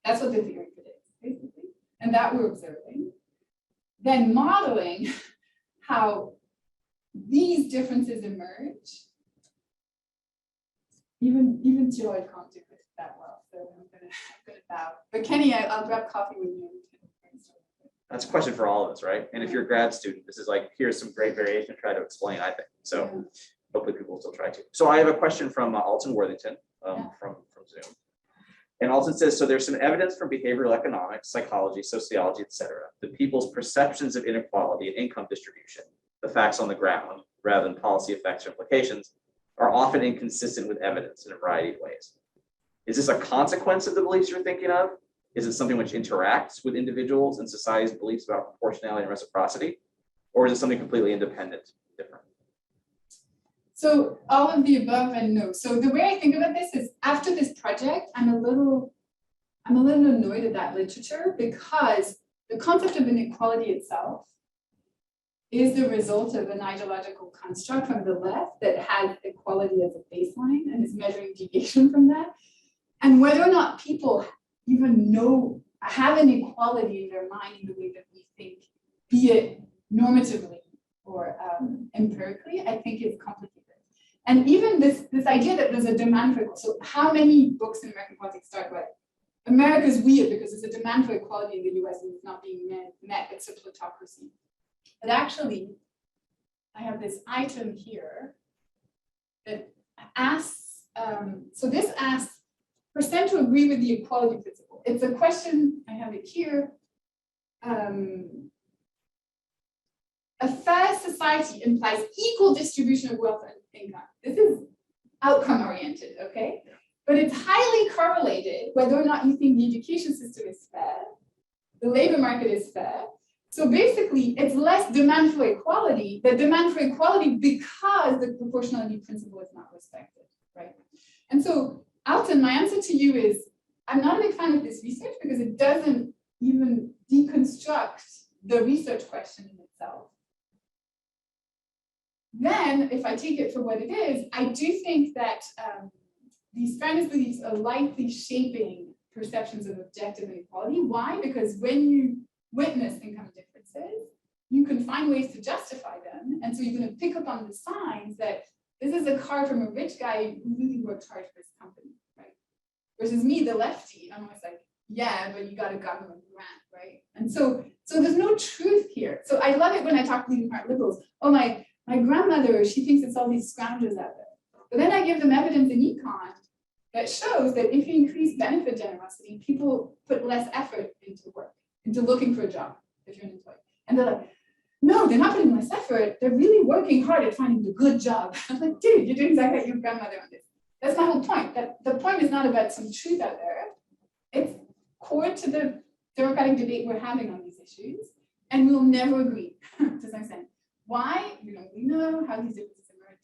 That's what the theory predicts, basically. And that we're observing. Then modeling how these differences emerge. Even Joy can't do it that well, so I'm gonna bow. But Kenny, I'll grab coffee with you. That's a question for all of us, right? And if you're a grad student, this is like, here's some great variation to try to explain, I think. So hopefully people will still try to. So I have a question from Alton Worthington from Zoom. And Alton says, so there's some evidence from behavioral economics, psychology, sociology, et cetera, that people's perceptions of inequality and income distribution, the facts on the ground, rather than policy effects or implications, are often inconsistent with evidence in a variety of ways. Is this a consequence of the beliefs you're thinking of? Is it something which interacts with individuals and society's beliefs about proportionality and reciprocity? Or is it something completely independent, different? So all of the above and no. So the way I think about this is after this project, I'm a little annoyed at that literature because the concept of inequality itself is the result of an ideological construct from the left that has equality as a baseline and is measuring deviation from that. And whether or not people even have an equality in their mind in the way that we think, be it normatively or empirically, I think is complicated. And even this idea that there's a demand for, so how many books in American politics start with, America's weird because there's a demand for equality in the US and it's not being met, it's a plutocracy. But actually, I have this item here that asks, so this asks percent to agree with the equality principle. It's a question, I have it here. A fair society implies equal distribution of wealth and income. This is outcome oriented, okay? But it's highly correlated whether or not you think the education system is fair, the labor market is fair. So basically, it's less demand for equality, the demand for equality because the proportionality principle is not respected, right? And so, Alton, my answer to you is, I'm not a big fan of this research because it doesn't even deconstruct the research question in itself. Then, if I take it for what it is, I do think that these fairness beliefs are likely shaping perceptions of objective inequality. Why? Because when you witness income differences, you can find ways to justify them. And so you're going to pick up on the signs that this is a car from a rich guy who really worked hard for his company, right? Versus me, the lefty, I'm always like, yeah, but you got a government grant, right? And so there's no truth here. So I love it when I talk to leading heart liberals. Oh, my grandmother, she thinks it's all these scroungers out there. But then I give them evidence in econ that shows that if you increase benefit generosity, people put less effort into work, into looking for a job if you're an employee. And they're like, no, they're not putting less effort. They're really working hard at finding the good job. I'm like, dude, you're doing exactly like your grandmother on this. That's my whole point. That the point is not about some truth out there. It's core to the democratic debate we're having on these issues. And we'll never agree to some extent. Why? We don't really know how these differences emerge.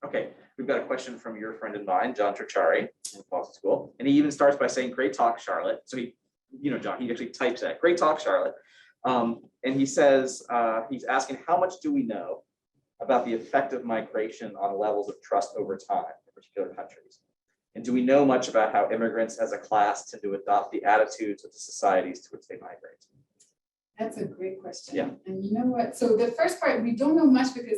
Okay, we've got a question from your friend and mine, John Tricciari from Boston School. And he even starts by saying, great talk, Charlotte. So he, John, he actually types that, great talk, Charlotte. And he says, he's asking, how much do we know about the effect of migration on levels of trust over time in particular countries? And do we know much about how immigrants as a class tend to adopt the attitudes of the societies to which they migrate? That's a great question. Yeah. And you know what? So the first part, we don't know much because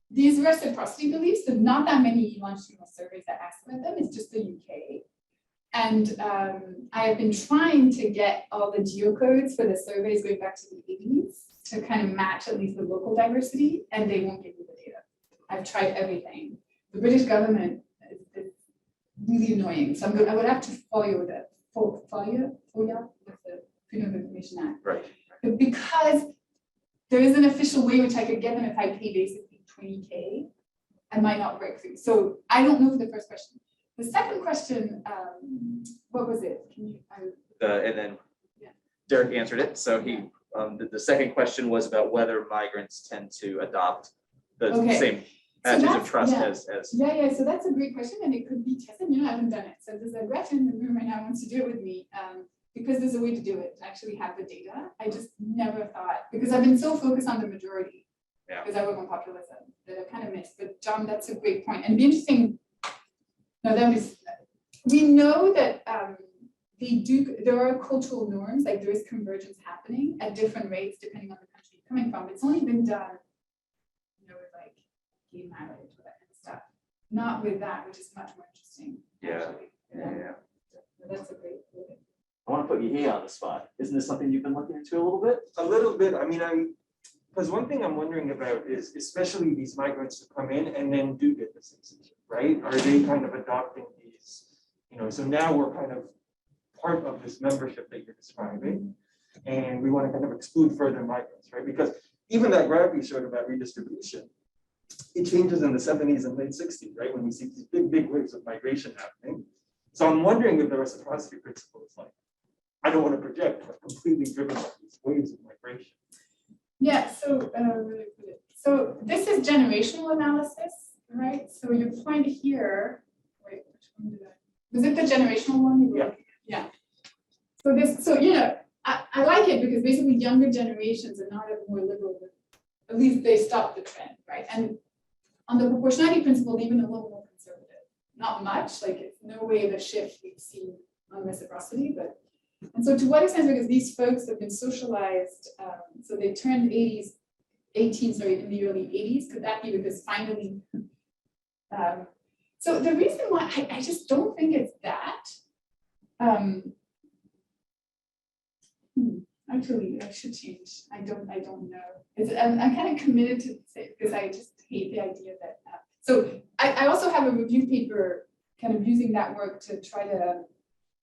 these reciprocity beliefs, there's not that many longitudinal surveys that ask about them. It's just the UK. And I have been trying to get all the geocodes for the surveys going back to the 80s to kind of match at least the local diversity, and they won't give me the data. I've tried everything. The British government is really annoying. So I would have to follow the FOIA with the Freedom of Information Act. Right. But because there is an official way which I could get them if I pay basically 20K, I might not break through. So I don't know for the first question. The second question, what was it? Can you? And then Yeah. Derek answered it. So he, the second question was about whether migrants tend to adopt the Okay. same So attitudes of that's- trust yeah. as. Yeah, so that's a great question, and it could be tested. You know, I haven't done it. So there's a rep in the room right now who wants to do it with me, because there's a way to do it, to actually have the data. I just never thought, because I've been so focused on the majority, Yeah. because I work on populism, that I kind of missed. But John, that's a great point. And it'd be interesting. No, that was, we know that there are cultural norms, like there is convergence happening at different rates depending on the country you're coming from. It's only been done, you know, with like gay marriage, or that kind of stuff. Not with that, which is much more interesting. Yeah. Actually. Yeah. So that's a great point. I want to put you on the spot. Isn't this something you've been looking into a little bit? A little bit. I mean, because one thing I'm wondering about is, especially these migrants who come in and then do get the citizenship, right? Are they kind of adopting these, you know, so now we're kind of part of this membership that you're describing, and we want to kind of exclude further migrants, right? Because even that graph you showed about redistribution, it changes in the 70s and late 60s, right? When we see these big waves of migration happening. So I'm wondering if the reciprocity principle is like, I don't want to project, but completely driven by these waves of migration. Yeah, so so this is generational analysis, right? So your point here, wait, which one did I? Was it the generational one? You were Yeah. looking at? Yeah. So this, so you know, I like it because basically younger generations are not more liberal, but at least they stop the trend, right? And on the proportionality principle, even a little more conservative. Not much, like it's no way of a shift we've seen on reciprocity, but. And so to what extent, because these folks have been socialized, so they turned 18, in the early 80s, could that be because finally, so the reason why I just don't think it's that, actually I should change, I don't know. I'm kind of committed to say, because I just hate the idea that, so I also have a review paper kind of using that work to try to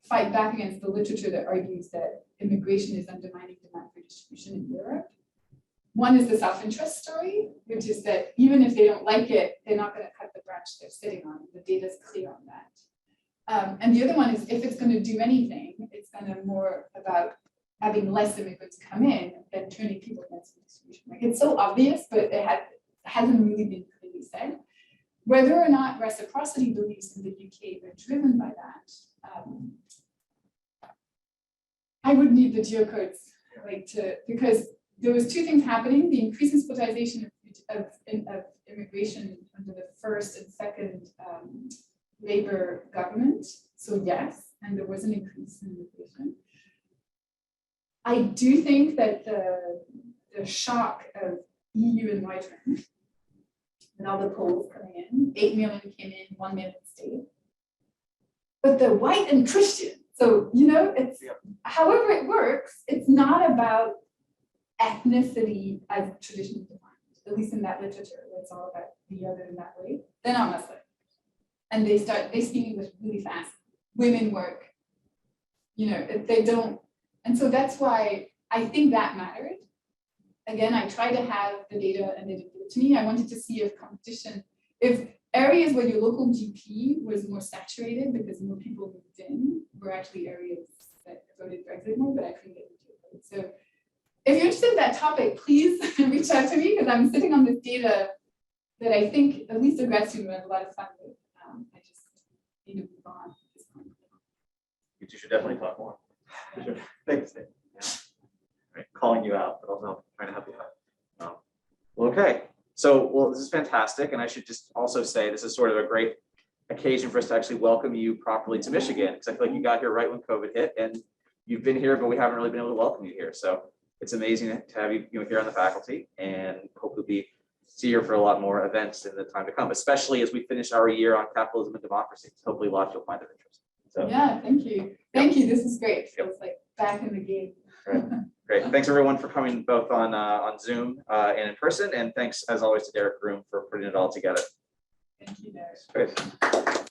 fight back against the literature that argues that immigration is undermining demand for distribution in Europe. One is the self-interest story, which is that even if they don't like it, they're not going to cut the branch they're sitting on. The data is clear on that. And the other one is if it's going to do anything, it's going to more about having less immigrants come in than turning people against the distribution. Like it's so obvious, but it hasn't really been clearly said. Whether or not reciprocity beliefs in the UK are driven by that, I would need the geocodes, because there was two things happening: the increasing spolitization of immigration under the first and second Labour government. So yes, and there was an increase in immigration. I do think that the shock of EU enlargement, and all the polls coming in, 8 million came in, 1 million stayed. But the white and Christian, so, you know, it's, however it works, it's not about ethnicity as traditionally defined, at least in that literature, it's all about the other in that way. They're not Muslim. And they speak English really fast. Women work, you know, they don't. And so that's why I think that mattered. Again, I tried to have the data and they didn't give it to me. I wanted to see if competition, if areas where your local GP was more saturated because more people moved in were actually areas that voted Brexit more, but I couldn't get into it. So if you're interested in that topic, please reach out to me because I'm sitting on this data that I think at least a grad student would have a lot of fun with. I just need to move on at this point. You two should definitely talk more. Sure. Thanks, Dave. Right, calling you out, but also trying to help you out. Well, okay, so this is fantastic, and I should just also say this is sort of a great occasion for us to actually welcome you properly to Michigan, because I feel like you got here right when COVID hit, and you've been here, but we haven't really been able to welcome you here. So it's amazing to have you here on the faculty, and hopefully be see you here for a lot more events in the time to come, especially as we finish our year on capitalism and democracy. Hopefully, lots you'll find of interest. So yeah, thank you. Thank you. This is great. Feels like back in the game. Great. Thanks everyone for coming both on Zoom and in person. And thanks as always to Derek Groom for putting it all together. Thank you, Derek. Great.